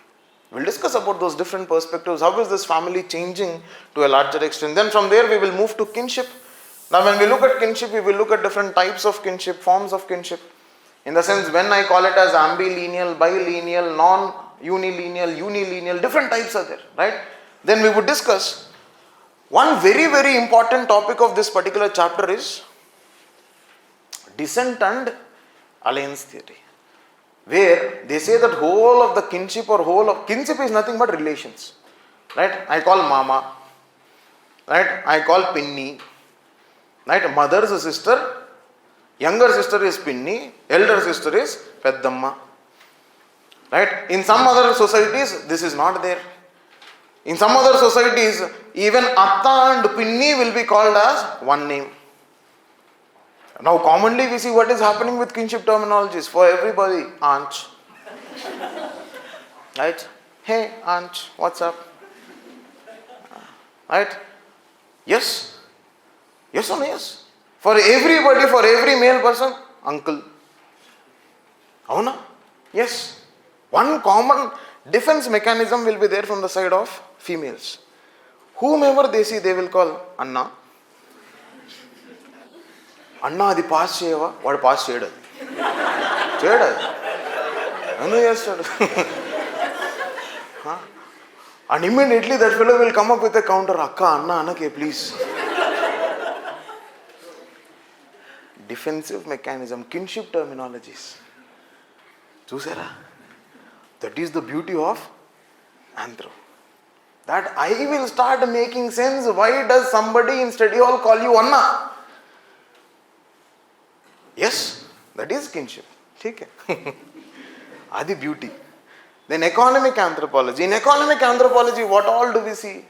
We'll discuss about those different perspectives. How is this family changing to a larger extent? Then from there we will move to kinship. Now when we look at kinship, we will look at different types of kinship, forms of kinship. In the sense when I call it as ambilineal, bilineal, non-unilineal, unilineal, different types are there, right? Then we would discuss one very, very important topic of this particular chapter is descent and alliance theory, where they say that whole of the kinship or whole of kinship is nothing but relations, right? I call mama, right? I call pinni, right? Mother's sister, younger sister is pinni, elder sister is peddamma, right? In some other societies this is not there. In some other societies even atta and pinni will be called as one name. Now commonly we see what is happening with kinship terminologies. For everybody, aunt, right? Hey aunt, what's up? Right? Yes? Yes or no yes? For everybody, for every male person, uncle. Avuna? Yes. One common defense mechanism will be there from the side of females. Whomever they see, they will call Anna. అన్న అది pass చేయవా? వాడు pass చేయడు, చేయడు, ఎందుకు చేస్తాడు? And immediately that fellow will come up with a counter, అక్క అన్న అనకే please. Defensive mechanism, kinship terminologies. చూసారా? That is the beauty of anthro. That I will start making sense. Why does somebody in study hall call you Anna? Yes, that is kinship. Okay. Adi beauty. Then economic anthropology. In economic anthropology, what all do we see?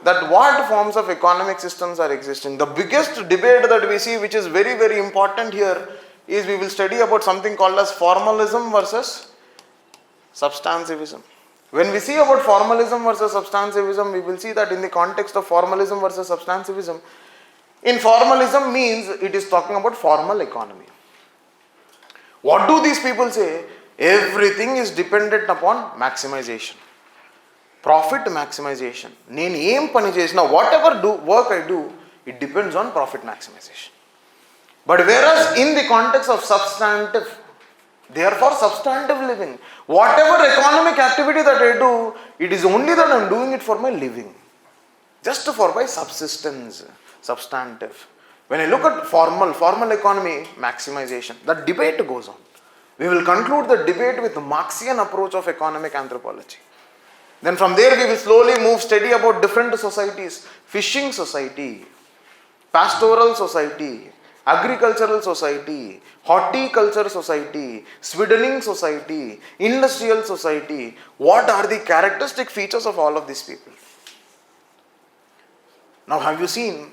That what forms of economic systems are existing. The biggest debate that we see, which is very, very important here, is we will study about something called as formalism versus substantivism. When we see about formalism versus substantivism, we will see that in the context of formalism versus substantivism, in formalism means it is talking about formal economy. What do these people say? Everything is dependent upon maximization, profit maximization. Nenu em pani chesina, whatever work I do, it depends on profit maximization. But whereas in the context of substantive, therefore substantive living, whatever economic activity that I do, it is only that I am doing it for my living, just for my subsistence. Substantive. When I look at formal economy, maximization, the debate goes on. We will conclude the debate with the Marxian approach of economic anthropology. Then from there we will slowly move steady about different societies. Fishing society, pastoral society, agricultural society, horticulture society, sweetening society, industrial society. What are the characteristic features of all of these people? Now have you seen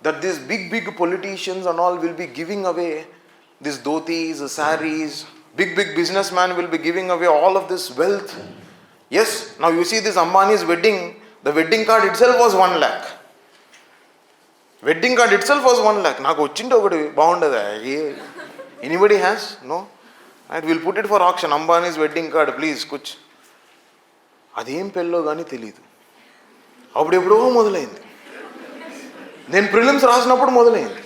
that these big politicians and all will be giving away these dhotis, saris, big businessmen will be giving away all of this wealth. Yes, now you see this Ambani's wedding, the wedding card itself was 1 lakh. Wedding card itself was 1 lakh. Naku ochindi okati baundada. Anybody has? No? Right, we'll put it for auction. Ambani's wedding card, please, kuch. అదేం పెళ్ళో కానీ తెలీదు. అప్పుడెప్పుడో మొదలైంది. నేను prelims రాసినప్పుడు మొదలైంది.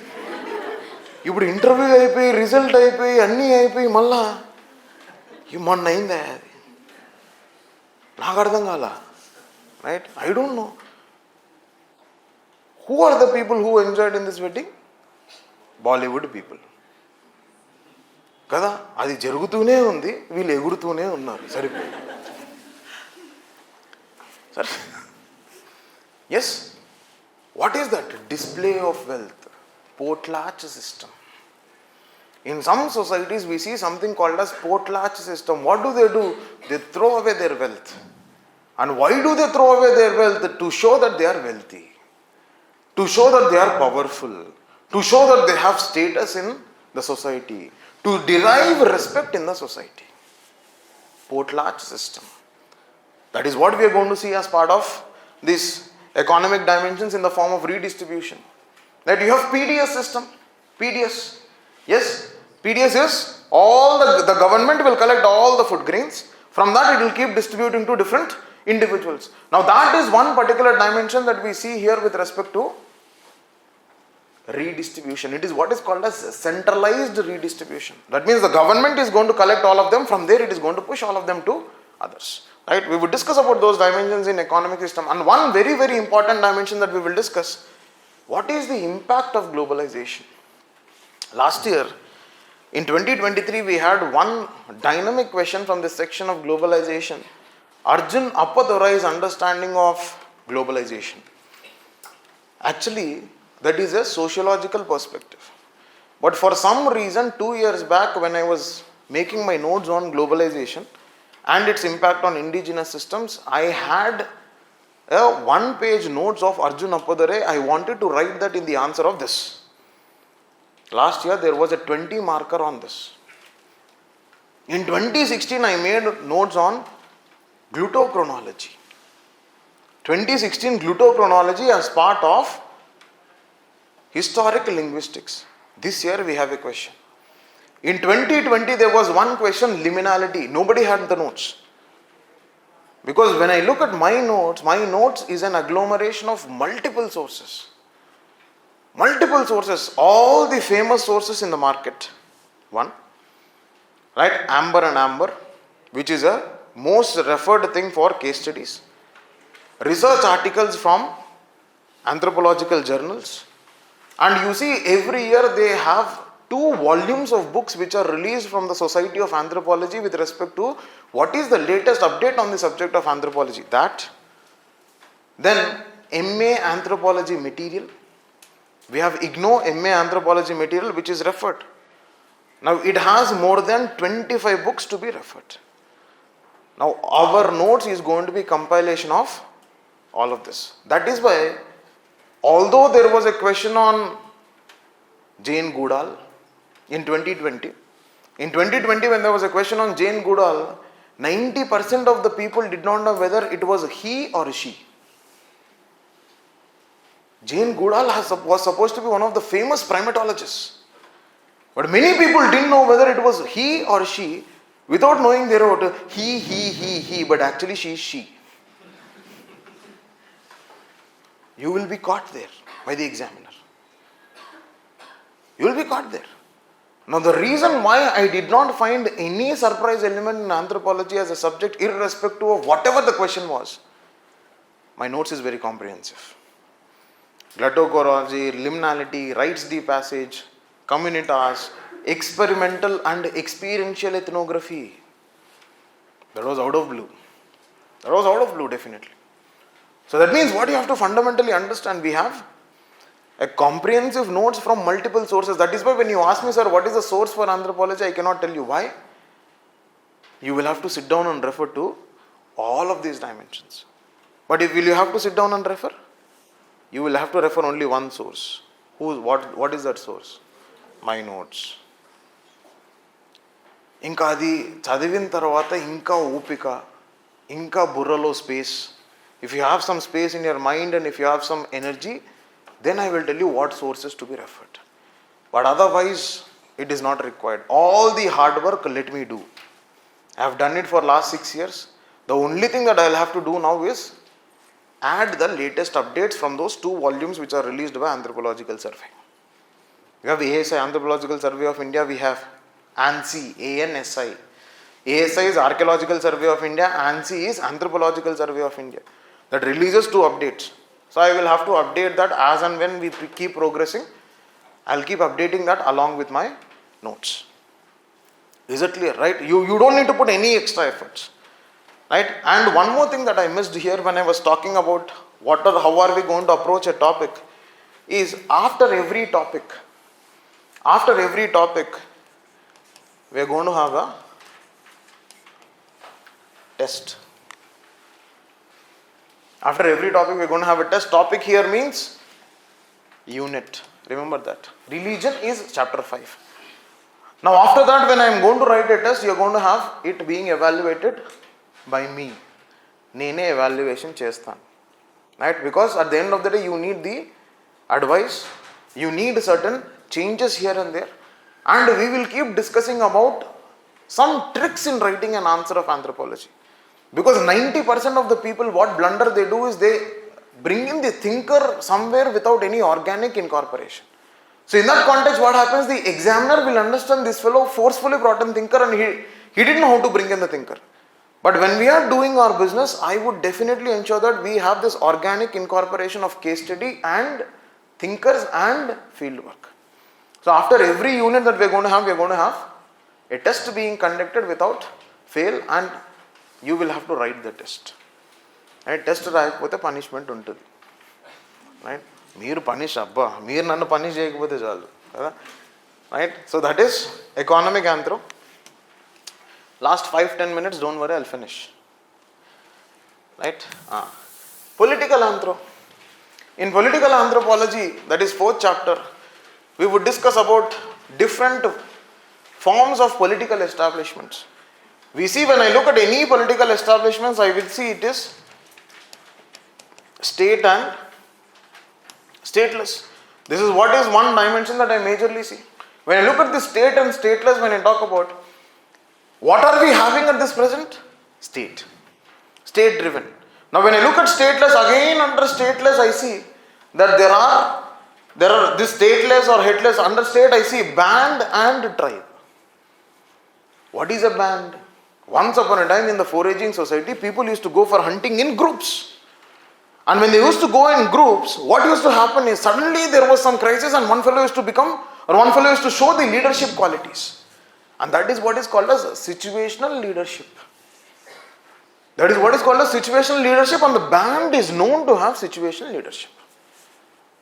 ఇప్పుడు interview అయిపోయి, రిజల్ట్ అయిపోయి, అన్నీ అయిపోయి మళ్ళా మొన్న అయిందా అది? నాకు అర్థం కాల. Right, I don't know. Who are the people who enjoyed in this wedding? Bollywood people. కదా, అది జరుగుతూనే ఉంది, వీళ్ళు ఎగురుతూనే ఉన్నారు. సరిపోయింది. సరే, yes, what is that? Display of wealth, potlatch system. In some societies we see something called as potlatch system. What do? They throw away their wealth. And why do they throw away their wealth? To show that they are wealthy, to show that they are powerful, to show that they have status in the society, to derive respect in the society. Potlatch system. That is what we are going to see as part of this economic dimensions in the form of redistribution. That you have PDS system. PDS. Yes, PDS is all the government will collect all the food grains. From that it will keep distributing to different individuals. Now that is one particular dimension that we see here with respect to redistribution. It is what is called as centralized redistribution. That means the government is going to collect all of them. From there it is going to push all of them to others. Right? We will discuss about those dimensions in economic system. And one very important dimension that we will discuss, what is the impact of globalization? Last year, in 2023, we had one dynamic question from this section of globalization. Arjun Appadurai's understanding of globalization. Actually, that is a sociological perspective. But for some reason, 2 years back, when I was making my notes on globalization and its impact on indigenous systems, I had a 1-page notes of Arjun Appadurai. I wanted to write that in the answer of this. Last year there was a 20 marker on this. In 2016 I made notes on glutochronology. 2016 glutochronology as part of historic linguistics. This year we have a question. In 2020 there was one question, liminality. Nobody had the notes. Because when I look at my notes is an agglomeration of multiple sources. Multiple sources, all the famous sources in the market. One, right, Amber and Amber, which is a most referred thing for case studies. Research articles from anthropological journals. And you see every year they have 2 volumes of books which are released from the Society of Anthropology with respect to what is the latest update on the subject of anthropology. That. Then MA Anthropology material. We have IGNO MA Anthropology material which is referred. Now it has more than 25 books to be referred. Now our notes is going to be compilation of all of this. That is why, although there was a question on Jane Goodall in 2020, when there was a question on Jane Goodall, 90% of the people did not know whether it was he or she. Jane Goodall was supposed to be one of the famous primatologists. But many people didn't know whether it was he or she. Without knowing, they wrote he, but actually she. You will be caught there by the examiner. You will be caught there. Now the reason why I did not find any surprise element in anthropology as a subject, irrespective of whatever the question was, my notes is very comprehensive. Glutochronology, liminality, rites de passage, communitas, experimental and experiential ethnography. That was out of blue. That was out of blue, definitely. So that means what you have to fundamentally understand, we have a comprehensive notes from multiple sources. That is why when you ask me, sir, what is the source for anthropology, I cannot tell you. Why? You will have to sit down and refer to all of these dimensions. But will you have to sit down and refer? You will have to refer only one source. What is that source? My notes. ఇంకా అది చదివిన తర్వాత ఇంకా ఓపిక, ఇంకా బుర్రలో space. If you have some space in your mind and if you have some energy, then I will tell you what sources to be referred. But otherwise, it is not required. All the hard work, let me do. I have done it for last 6 years. The only thing that I will have to do now is add the latest updates from those 2 volumes which are released by Anthropological Survey. We have ASI, Anthropological Survey of India. We have ANSI, ANSI. ASI is Archaeological Survey of India. ANSI is Anthropological Survey of India. That releases 2 updates. So I will have to update that as and when we keep progressing. I will keep updating that along with my notes. Is it clear, right? You don't need to put any extra efforts, right? And one more thing that I missed here when I was talking about how are we going to approach a topic is after every topic, we are going to have a test. After every topic, we are going to have a test. Topic here means unit. Remember that. Religion is chapter 5. Now after that, when I am going to write a test, you are going to have it being evaluated by me. Nene evaluation chestan. Right? Because at the end of the day, you need the advice. You need certain changes here and there. And we will keep discussing about some tricks in writing an answer of anthropology. Because 90% of the people, what blunder they do is they bring in the thinker somewhere without any organic incorporation. So in that context, what happens? The examiner will understand this fellow forcefully brought in thinker and he didn't know how to bring in the thinker. But when we are doing our business, I would definitely ensure that we have this organic incorporation of case study and thinkers and field work. So after every unit that we are going to have a test being conducted without fail, and you will have to write the test. Right? Test రాయకపోతే punishment ఉంటుంది. Right? మీరు punish అబ్బా మీరు నన్ను punish చేయకపోతే చాలు కదా. Right? So that is economic anthro. Last 5-10 minutes, don't worry, I'll finish. Right? Political anthro. In political anthropology, that is 4th chapter, we would discuss about different forms of political establishments. We see when I look at any political establishments, I will see it is state and stateless. This is what is one dimension that I majorly see. When I look at the state and stateless, when I talk about what are we having at this present? State driven. Now when I look at stateless, again under stateless I see that there are this stateless or headless. Under state I see band and tribe. What is a band? Once upon a time in the foraging society, people used to go for hunting in groups. And when they used to go in groups, what used to happen is suddenly there was some crisis and one fellow used to show the leadership qualities. And that is what is called as situational leadership. That is what is called as situational leadership, and the band is known to have situational leadership.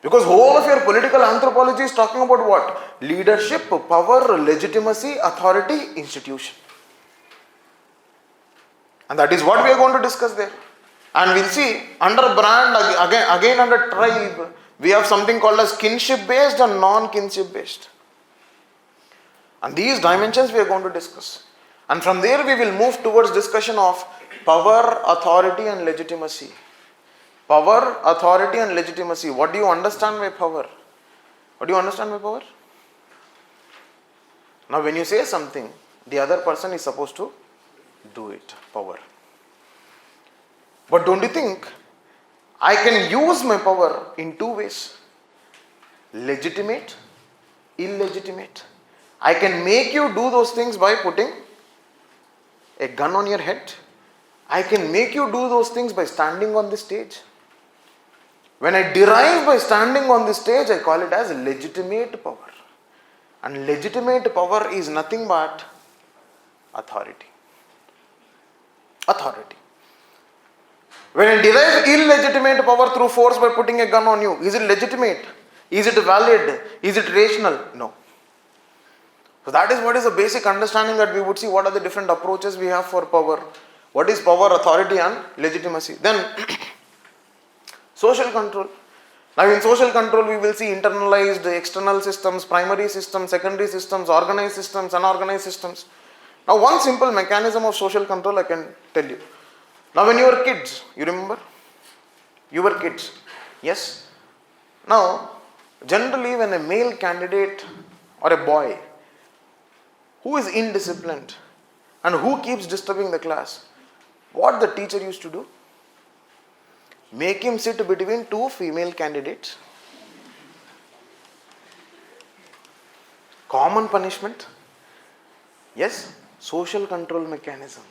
Because whole of your political anthropology is talking about what? Leadership, power, legitimacy, authority, institution. And that is what we are going to discuss there. And we'll see under brand, again under tribe, we have something called as kinship based and non-kinship based. And these dimensions we are going to discuss. And from there we will move towards discussion of power, authority and legitimacy. Power, authority and legitimacy. What do you understand by power? What do you understand by power? Now when you say something, the other person is supposed to do it. Power. But don't you think I can use my power in 2 ways? Legitimate, illegitimate. I can make you do those things by putting a gun on your head. I can make you do those things by standing on the stage. When I derive by standing on the stage, I call it as legitimate power. And legitimate power is nothing but authority. Authority. When I derive illegitimate power through force by putting a gun on you, is it legitimate? Is it valid? Is it rational? No. So that is what is the basic understanding that we would see. What are the different approaches we have for power? What is power, authority and legitimacy? Then social control. Now in social control we will see internalized, external systems, primary systems, secondary systems, organized systems, unorganized systems. Now one simple mechanism of social control I can tell you. Now when you were kids, you remember? You were kids. Yes? Now generally when a male candidate or a boy who is indisciplined and who keeps disturbing the class, what the teacher used to do? Make him sit between two female candidates. Common punishment. Yes, social control mechanism.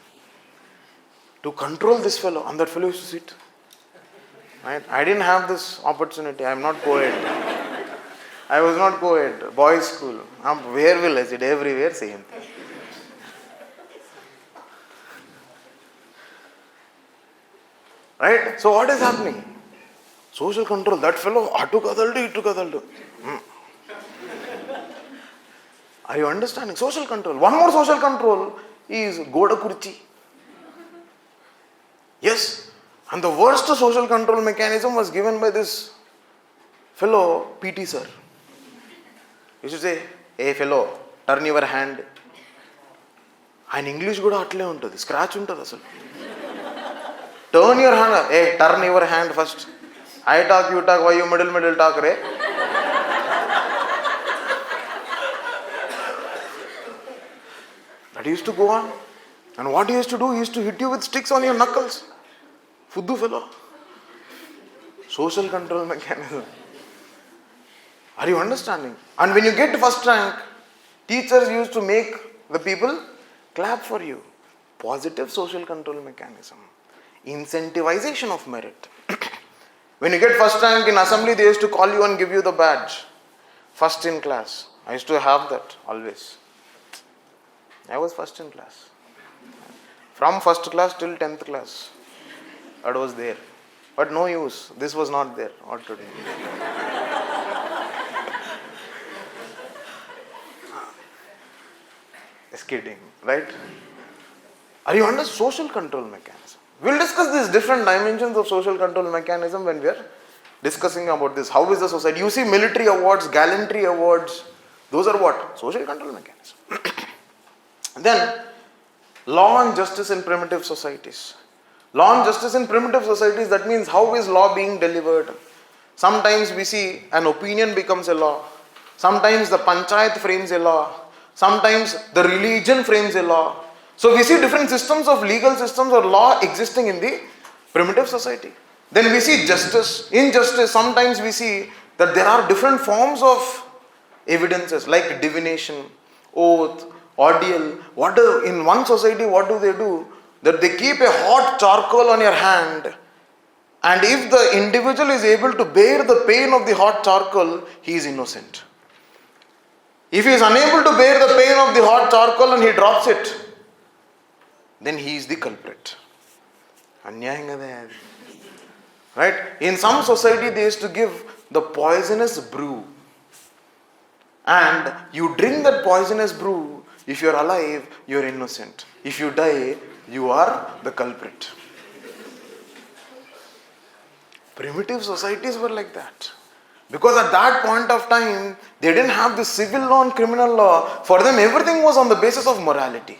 To control this fellow, and that fellow used to sit. Right? I didn't have this opportunity. I am not co-ed. I was not co-ed. Boys' school. Where will I sit? Everywhere same thing. Right? So what is happening? Social control. That fellow, atu kadaldu, itu kadaldu. Are you understanding? Social control. One more social control is goda kurchi. Yes. And the worst social control mechanism was given by this fellow, PT sir. You should say, hey fellow, turn your hand. And English kuda atle untadi. Scratch untadi asalu. Turn your hand. Hey, turn your hand first. I talk, you talk, why you middle talk, re? That used to go on. And what he used to do, he used to hit you with sticks on your knuckles. Fuddu fellow. Social control mechanism. Are you understanding? And when you get first rank, teachers used to make the people clap for you. Positive social control mechanism. Incentivization of merit. When you get first rank in assembly, they used to call you and give you the badge. First in class. I used to have that always. I was first in class. From first class till 10th class. That was there. But no use. This was not there. What to do? Just kidding. Right? Are you under social control mechanism? We'll discuss these different dimensions of social control mechanism when we are discussing about this. How is the society? You see military awards, gallantry awards. Those are what? Social control mechanism. Then, law and justice in primitive societies. Law and justice in primitive societies, that means how is law being delivered? Sometimes we see an opinion becomes a law. Sometimes the panchayat frames a law. Sometimes the religion frames a law. So we see different systems of legal systems or law existing in the primitive society. Then we see justice. In justice, sometimes we see that there are different forms of evidences like divination, oath, ordeal. In one society, what do? That they keep a hot charcoal on your hand, and if the individual is able to bear the pain of the hot charcoal, he is innocent. If he is unable to bear the pain of the hot charcoal and he drops it, then he is the culprit. Right? In some society, they used to give the poisonous brew. And you drink that poisonous brew, if you are alive, you are innocent. If you die, you are the culprit. Primitive societies were like that. Because at that point of time, they didn't have the civil law and criminal law. For them, everything was on the basis of morality.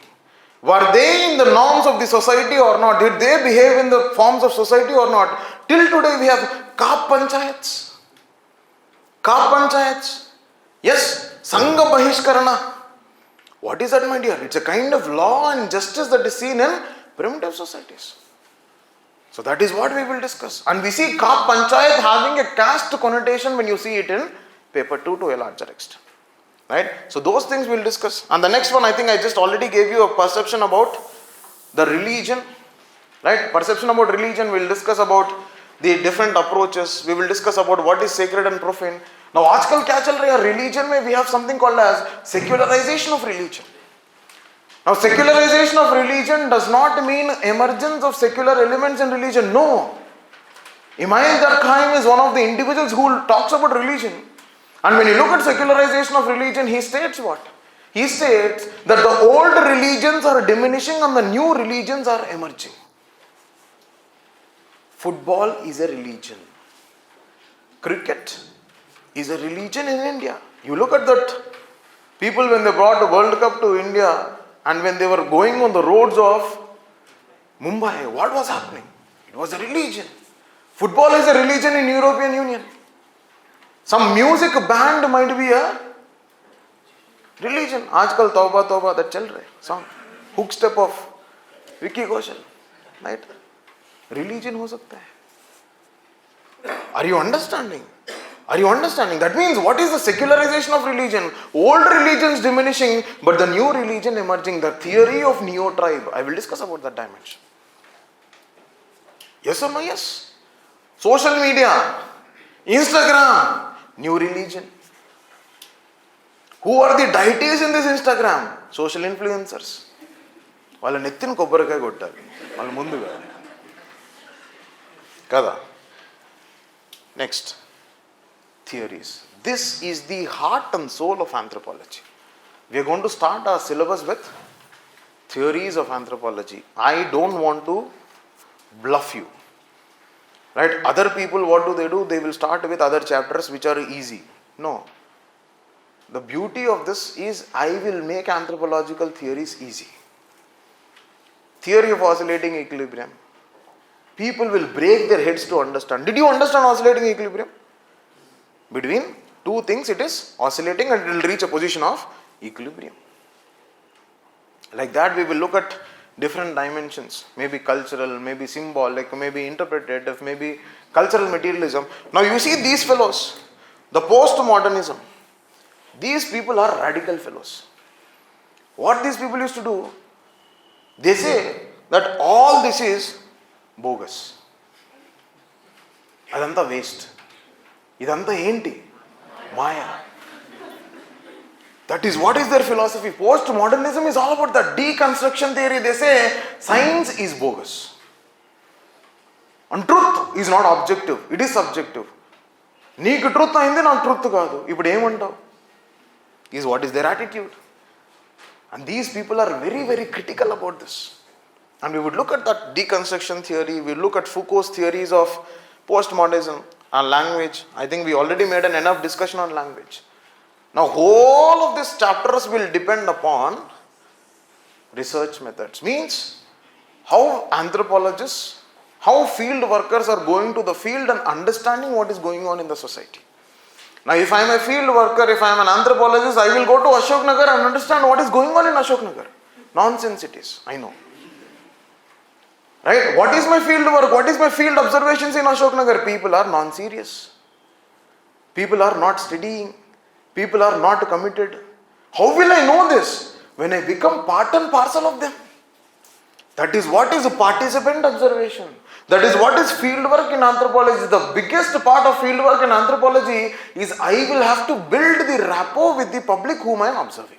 Were they in the norms of the society or not? Did they behave in the forms of society or not? Till today we have Kaap Panchayats. Kaap Panchayats. Yes, Sangha Bahishkarana. What is that, my dear? It's a kind of law and justice that is seen in primitive societies. So that is what we will discuss. And we see Kaap Panchayat having a caste connotation when you see it in paper 2 to a larger extent. Right? So those things we'll discuss. And the next one, I think I just already gave you a perception about the religion. Right? Perception about religion, we'll discuss about the different approaches. We will discuss about what is sacred and profane. Now, आजकल क्या चल रहा है religion में we have something called as secularization of religion. Now, secularization of religion does not mean emergence of secular elements in religion. No. Immanuel Durkheim is one of the individuals who talks about religion. And when you look at secularization of religion, he states what? He states that the old religions are diminishing and the new religions are emerging. Football is a religion. Cricket is a religion in India. You look at that. People, when they brought the World Cup to India and when they were going on the roads of Mumbai, what was happening? It was a religion. Football is a religion in European Union. Some music band might be a religion. Aajkal Tauba Tauba, that chal rahe song. Hook step of Vicky Kaushal. Right? Religion ho sakta hai. Are you understanding? Are you understanding? That means what is the secularization of religion? Old religions diminishing, but the new religion emerging. The theory of neo-tribe. I will discuss about that dimension. Yes or no? Yes. Social media, Instagram, new religion. Who are the deities in this Instagram? Social influencers. వాళ్ళ నెత్తిన కొబ్బరికాయ కొట్టాలి వాళ్ళ ముందుగా కదా. Next, theories. This is the heart and soul of anthropology. We are going to start our syllabus with theories of anthropology. I don't want to bluff you. Right? Other people, what do? They will start with other chapters which are easy. No. The beauty of this is I will make anthropological theories easy. Theory of oscillating equilibrium. People will break their heads to understand. Did you understand oscillating equilibrium? Between two things it is oscillating and it will reach a position of equilibrium. Like that we will look at different dimensions. Maybe cultural, maybe symbolic, maybe interpretative, maybe cultural materialism. Now you see these fellows, the postmodernism. These people are radical fellows. What these people used to do, they say that all this is bogus. Adanta waste. Idanta enti? Maya. That is what is their philosophy. Postmodernism is all about the deconstruction theory. They say science is bogus. And truth is not objective. It is subjective. Neeku truth ayindi, naaku truth kaadu. Ippudu em antavu? Is what is their attitude. And these people are very, very critical about this. And we would look at that deconstruction theory. We look at Foucault's theories of postmodernism and language. I think we already made an enough discussion on language. Now, whole of these chapters will depend upon research methods. Means, how anthropologists, how field workers are going to the field and understanding what is going on in the society. Now, if I am a field worker, if I am an anthropologist, I will go to Ashok Nagar and understand what is going on in Ashok Nagar. Nonsense it is, I know. Right? What is my field work? What is my field observations in Ashok Nagar? People are non-serious. People are not studying. People are not committed. How will I know this? When I become part and parcel of them. That is what is a participant observation. That is what is field work in anthropology. The biggest part of field work in anthropology is I will have to build the rapport with the public whom I am observing.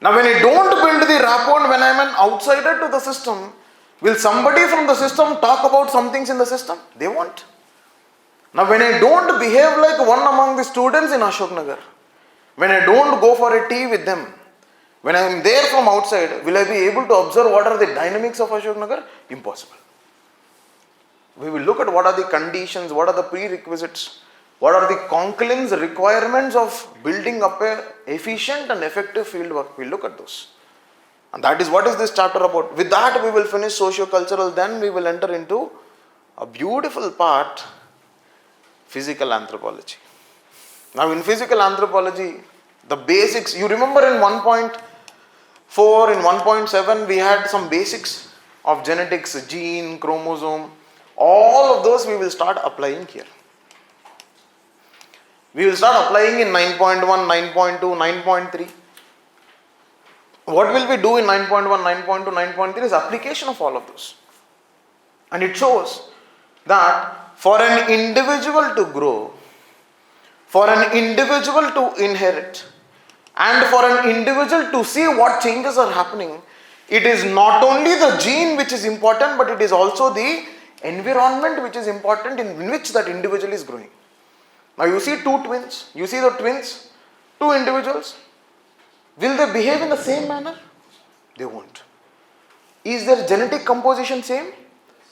Now when I don't build the rapport and when I am an outsider to the system, will somebody from the system talk about some things in the system? They won't. Now when I don't behave like one among the students in Ashok Nagar, when I don't go for a tea with them, when I am there from outside, will I be able to observe what are the dynamics of Ashok Nagar? Impossible. We will look at what are the conditions, what are the prerequisites, what are the conclaves, requirements of building up a efficient and effective field work. We will look at those. And that is what is this chapter about. With that we will finish socio-cultural, then we will enter into a beautiful part, physical anthropology. Now in physical anthropology, the basics, you remember in 1.4, in 1.7 we had some basics of genetics, gene, chromosome. All of those we will start applying here. We will start applying in 9.1, 9.2, 9.3. What will we do in 9.1, 9.2, 9.3 is application of all of those. And it shows that for an individual to grow, for an individual to inherit, And for an individual to see what changes are happening, it is not only the gene which is important, but it is also the environment which is important in which that individual is growing. Now you see two twins, you see the twins, two individuals, will they behave in the same manner? They won't. Is their genetic composition same?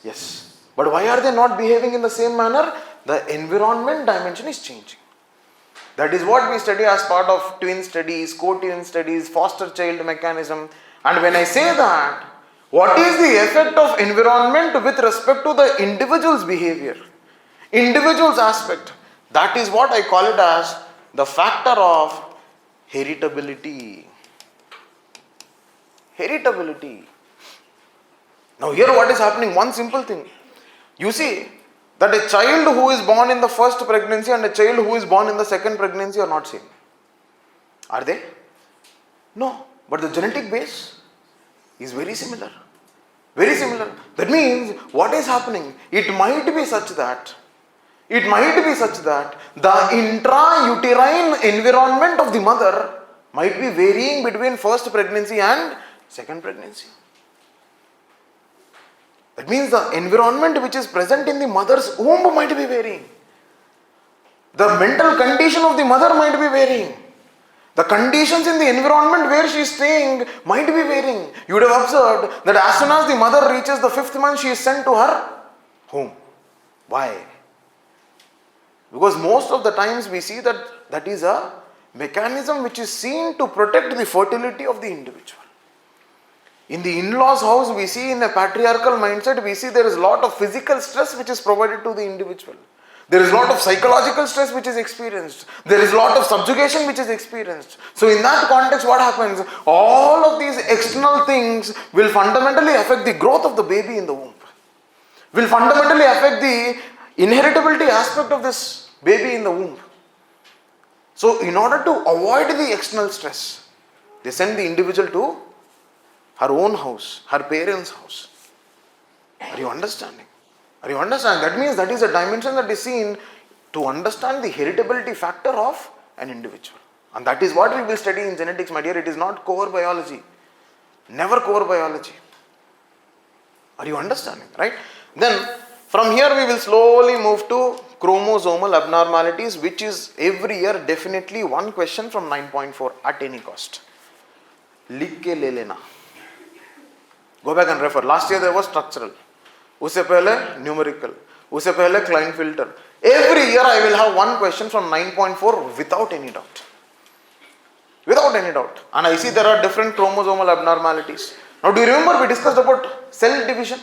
Yes. But why are they not behaving in the same manner? The environment dimension is changing. That is what we study as part of twin studies, co-twin studies, foster child mechanism. And when I say that, what is the effect of environment with respect to the individual's behavior, individual's aspect? That is what I call it as the factor of heritability. Heritability. Now here what is happening? One simple thing. You see that a child who is born in the first pregnancy and a child who is born in the second pregnancy are not same. Are they? No. But the genetic base is very similar. Very similar. That means what is happening? It might be such that the intrauterine environment of the mother might be varying between first pregnancy and second pregnancy. That means the environment which is present in the mother's womb might be varying. The mental condition of the mother might be varying. The conditions in the environment where she is staying might be varying. You would have observed that as soon as the mother reaches the 5th month, she is sent to her home. Why? Because most of the times we see that is a mechanism which is seen to protect the fertility of the individual. In the in-laws house, we see in a patriarchal mindset, we see there is a lot of physical stress which is provided to the individual. There is a lot of psychological stress which is experienced. There is a lot of subjugation which is experienced. So in that context, what happens? All of these external things will fundamentally affect the growth of the baby in the womb. Will fundamentally affect the inheritability aspect of this baby in the womb. So in order to avoid the external stress, they send the individual to her own house, her parents' house. Are you understanding? Are you understanding? That means that is a dimension that is seen to understand the heritability factor of an individual. And that is what we will study in genetics, my dear. It is not core biology. Never core biology. Are you understanding? Right? Then from here we will slowly move to chromosomal abnormalities, which is every year definitely one question from 9.4 at any cost. Likh ke le lena. Go back and refer. Last year there was structural. Usse pehle numerical. Usse pehle Klein filter. Every year I will have one question from 9.4 without any doubt. Without any doubt. And I see there are different chromosomal abnormalities. Now do you remember we discussed about cell division?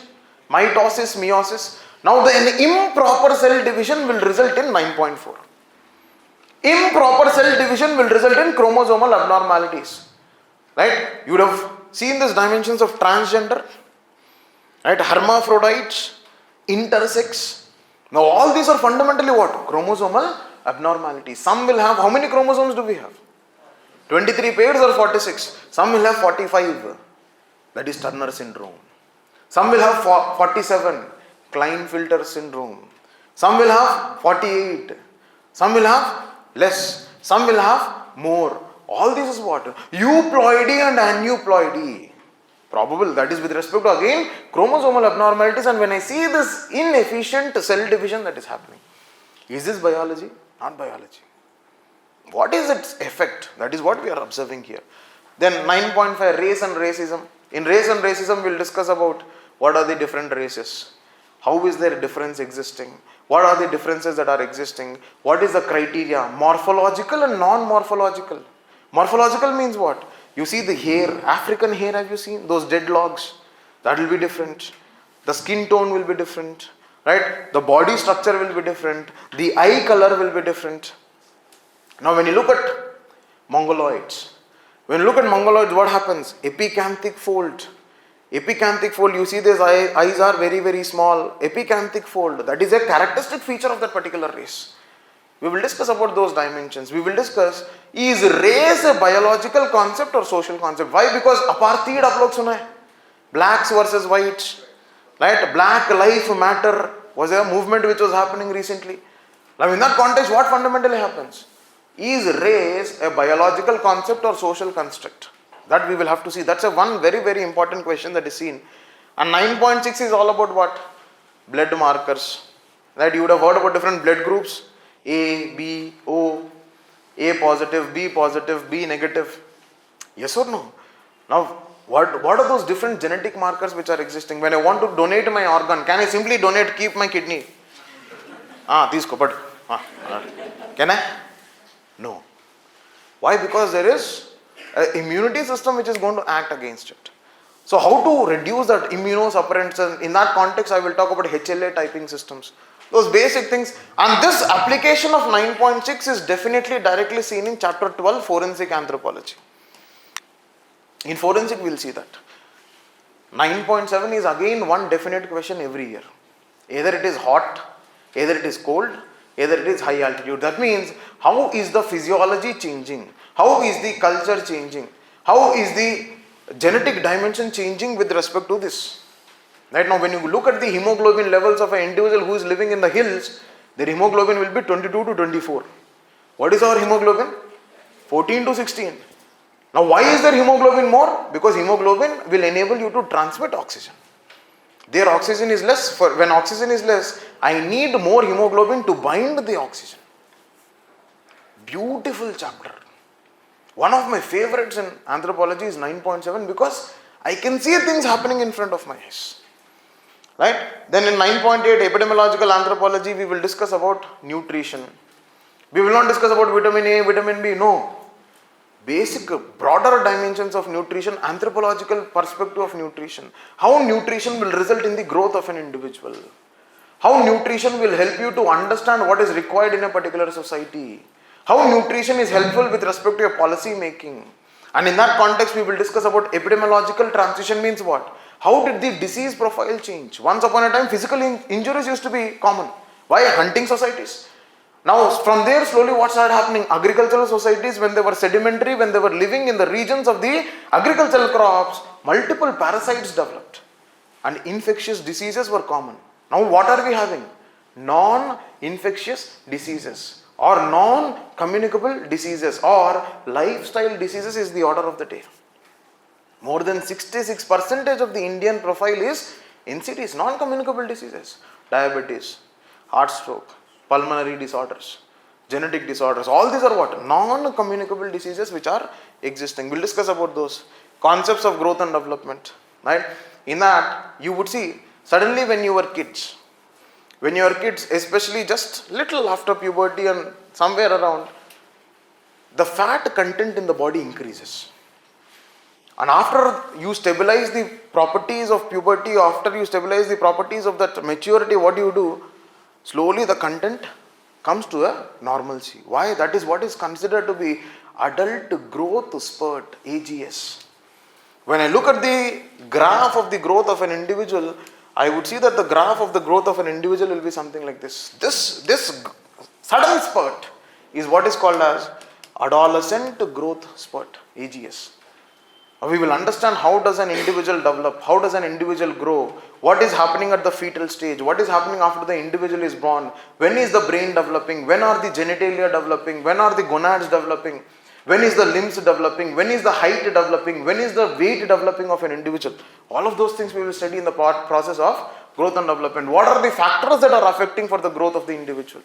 Mitosis, meiosis. Now an improper cell division will result in 9.4. Improper cell division will result in chromosomal abnormalities. Right? You would have seen these dimensions of transgender, right? Hermaphrodites, intersex. Now all these are fundamentally what? Chromosomal abnormalities. Some will have, how many chromosomes do we have? 23 pairs or 46? Some will have 45. That is Turner syndrome. Some will have 47. Klinefelter syndrome. Some will have 48. Some will have less. Some will have more. All this is what? Euploidy and aneuploidy. Probable. That is with respect to again chromosomal abnormalities. And when I see this inefficient cell division that is happening, is this biology? Not biology. What is its effect? That is what we are observing here. Then 9.5 race and racism. In race and racism we will discuss about what are the different races. How is their difference existing? What are the differences that are existing? What is the criteria? Morphological and non-morphological. Morphological means what? You see the hair, African hair, have you seen? Those dead logs. That will be different. The skin tone will be different. Right? The body structure will be different. The eye color will be different. Now when you look at mongoloids, what happens? Epicanthic fold. Epicanthic fold, you see these eyes are very, very small. Epicanthic fold, that is a characteristic feature of that particular race. We will discuss about those dimensions. We will discuss, is race a biological concept or social concept? Why? Because apartheid aap log suna hai. Blacks versus whites. Right? Black life matter was a movement which was happening recently. Now in that context, what fundamentally happens? Is race a biological concept or social construct? That we will have to see. That's a one very, very important question that is seen. And 9.6 is all about what? Blood markers. Right? You would have heard about different blood groups. A, B, O, A positive, B negative. Yes or no? Now, what are those different genetic markers which are existing? When I want to donate my organ, can I simply donate, keep my kidney? Teesko, but can I? No. Why? Because there is an immunity system which is going to act against it. So how to reduce that immunosuppressants? And in that context, I will talk about HLA typing systems. Those basic things. And this application of 9.6 is definitely directly seen in chapter 12, forensic anthropology. In forensic, we will see that. 9.7 is again one definite question every year. Either it is hot, either it is cold, either it is high altitude. That means, how is the physiology changing? How is the culture changing? How is the genetic dimension changing with respect to this? Right now, when you look at the hemoglobin levels of an individual who is living in the hills, their hemoglobin will be 22 to 24. What is our hemoglobin? 14 to 16. Now, why is there hemoglobin more? Because hemoglobin will enable you to transmit oxygen. Their oxygen is less. When oxygen is less, I need more hemoglobin to bind the oxygen. Beautiful chapter. One of my favorites in anthropology is 9.7 because I can see things happening in front of my eyes. Right? Then in 9.8, epidemiological anthropology, we will discuss about nutrition. We will not discuss about vitamin A, vitamin B. No. Basic, broader dimensions of nutrition, anthropological perspective of nutrition. How nutrition will result in the growth of an individual. How nutrition will help you to understand what is required in a particular society. How nutrition is helpful with respect to your policy making. And in that context, we will discuss about epidemiological transition means what? How did the disease profile change? Once upon a time, physical injuries used to be common. Why? Hunting societies. Now, from there, slowly what started happening? Agricultural societies, when they were sedimentary, when they were living in the regions of the agricultural crops, multiple parasites developed. And infectious diseases were common. Now, what are we having? Non-infectious diseases or non-communicable diseases or lifestyle diseases is the order of the day. More than 66% of the Indian profile is NCDs, non-communicable diseases. Diabetes, heart stroke, pulmonary disorders, genetic disorders. All these are what? Non-communicable diseases which are existing. We'll discuss about those. Concepts of growth and development. Right? In that, you would see, suddenly when you were kids, especially just little after puberty and somewhere around, the fat content in the body increases. And after you stabilize the properties of puberty, after you stabilize the properties of that maturity, what do? Slowly the content comes to a normalcy. Why? That is what is considered to be adult growth spurt, AGS. When I look at the graph of the growth of an individual, I would see that the graph of the growth of an individual will be something like this. This sudden spurt is what is called as adolescent growth spurt, AGS. We will understand how does an individual develop, how does an individual grow, what is happening at the fetal stage, what is happening after the individual is born, when is the brain developing, when are the genitalia developing, when are the gonads developing, when is the limbs developing, when is the height developing, when is the weight developing of an individual. All of those things we will study in the process of growth and development. What are the factors that are affecting for the growth of the individual?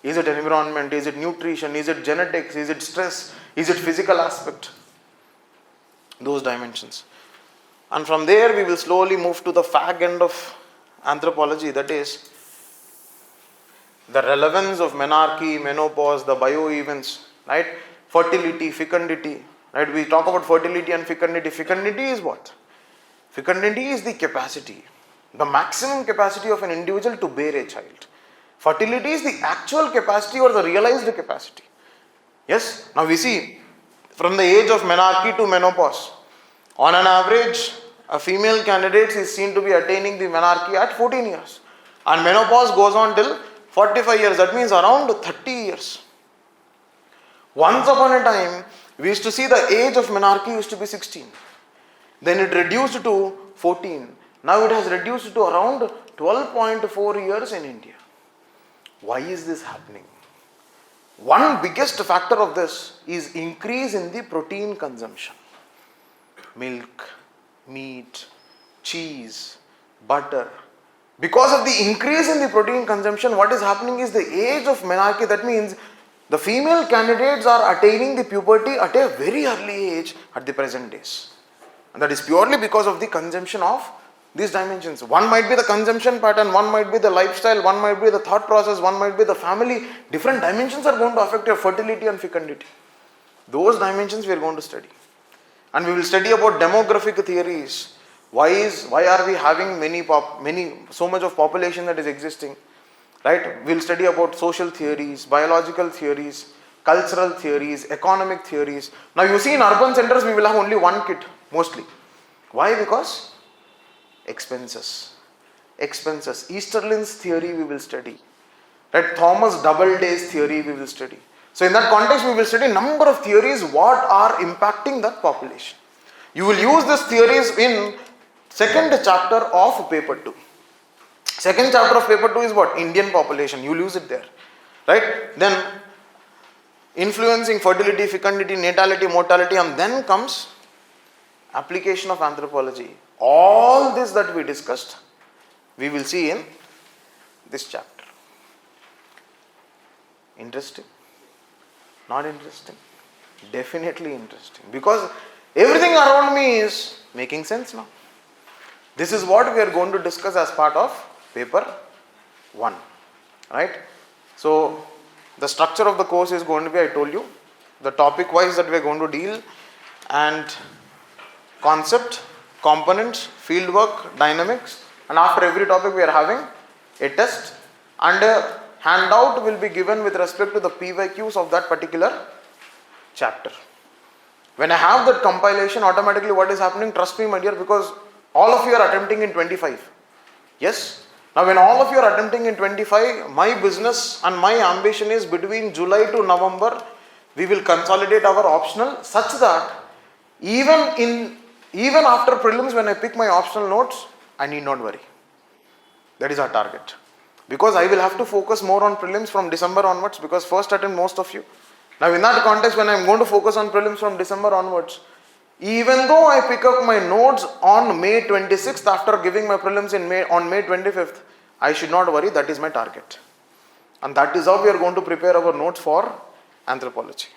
Is it environment, is it nutrition, is it genetics, is it stress, is it physical aspect? Those dimensions. And from there we will slowly move to the fag end of anthropology, that is the relevance of menarche, menopause, the bio events, right? Fertility, fecundity, right? We talk about fertility and fecundity. Fecundity is what? Fecundity is the capacity, the maximum capacity of an individual to bear a child. Fertility is the actual capacity or the realized capacity. Yes? Now we see from the age of menarche to menopause, on an average, a female candidate is seen to be attaining the menarche at 14 years. And menopause goes on till 45 years. That means around 30 years. Once upon a time, we used to see the age of menarche used to be 16. Then it reduced to 14. Now it has reduced to around 12.4 years in India. Why is this happening? One biggest factor of this is increase in the protein consumption. Milk, meat, cheese, butter. Because of the increase in the protein consumption, what is happening is the age of menarche. That means the female candidates are attaining the puberty at a very early age at the present days. And that is purely because of the consumption of these dimensions. One might be the consumption pattern, one might be the lifestyle, one might be the thought process, one might be the family. Different dimensions are going to affect your fertility and fecundity. Those dimensions we are going to study. And we will study about demographic theories. Why are we having so much of population that is existing? Right? We will study about social theories, biological theories, cultural theories, economic theories. Now you see in urban centers we will have only one kit mostly. Why? Because expenses. Easterlin's theory we will study. Right? Thomas Doubleday's theory we will study. So in that context we will study number of theories what are impacting that population. You will use these theories in second chapter of paper 2. Second chapter of paper 2 is what? Indian population. You will use it there. Right? Then influencing fertility, fecundity, natality, mortality, and then comes application of anthropology. All this that we discussed, we will see in this chapter. Interesting? Not interesting? Definitely interesting. Because everything around me is making sense now. This is what we are going to discuss as part of paper 1. Right? So, the structure of the course is going to be, I told you, the topic wise that we are going to deal, and concept, components, fieldwork, dynamics, and after every topic we are having a test, and a handout will be given with respect to the PYQs of that particular chapter. When I have that compilation, automatically what is happening, trust me my dear, because all of you are attempting in 25. Yes? Now when all of you are attempting in 25, my business and my ambition is between July to November, we will consolidate our optional such that even after prelims, when I pick my optional notes, I need not worry. That is our target. Because I will have to focus more on prelims from December onwards, because first attempt most of you. Now in that context, when I am going to focus on prelims from December onwards, even though I pick up my notes on May 26th after giving my prelims on May 25th, I should not worry, that is my target. And that is how we are going to prepare our notes for anthropology.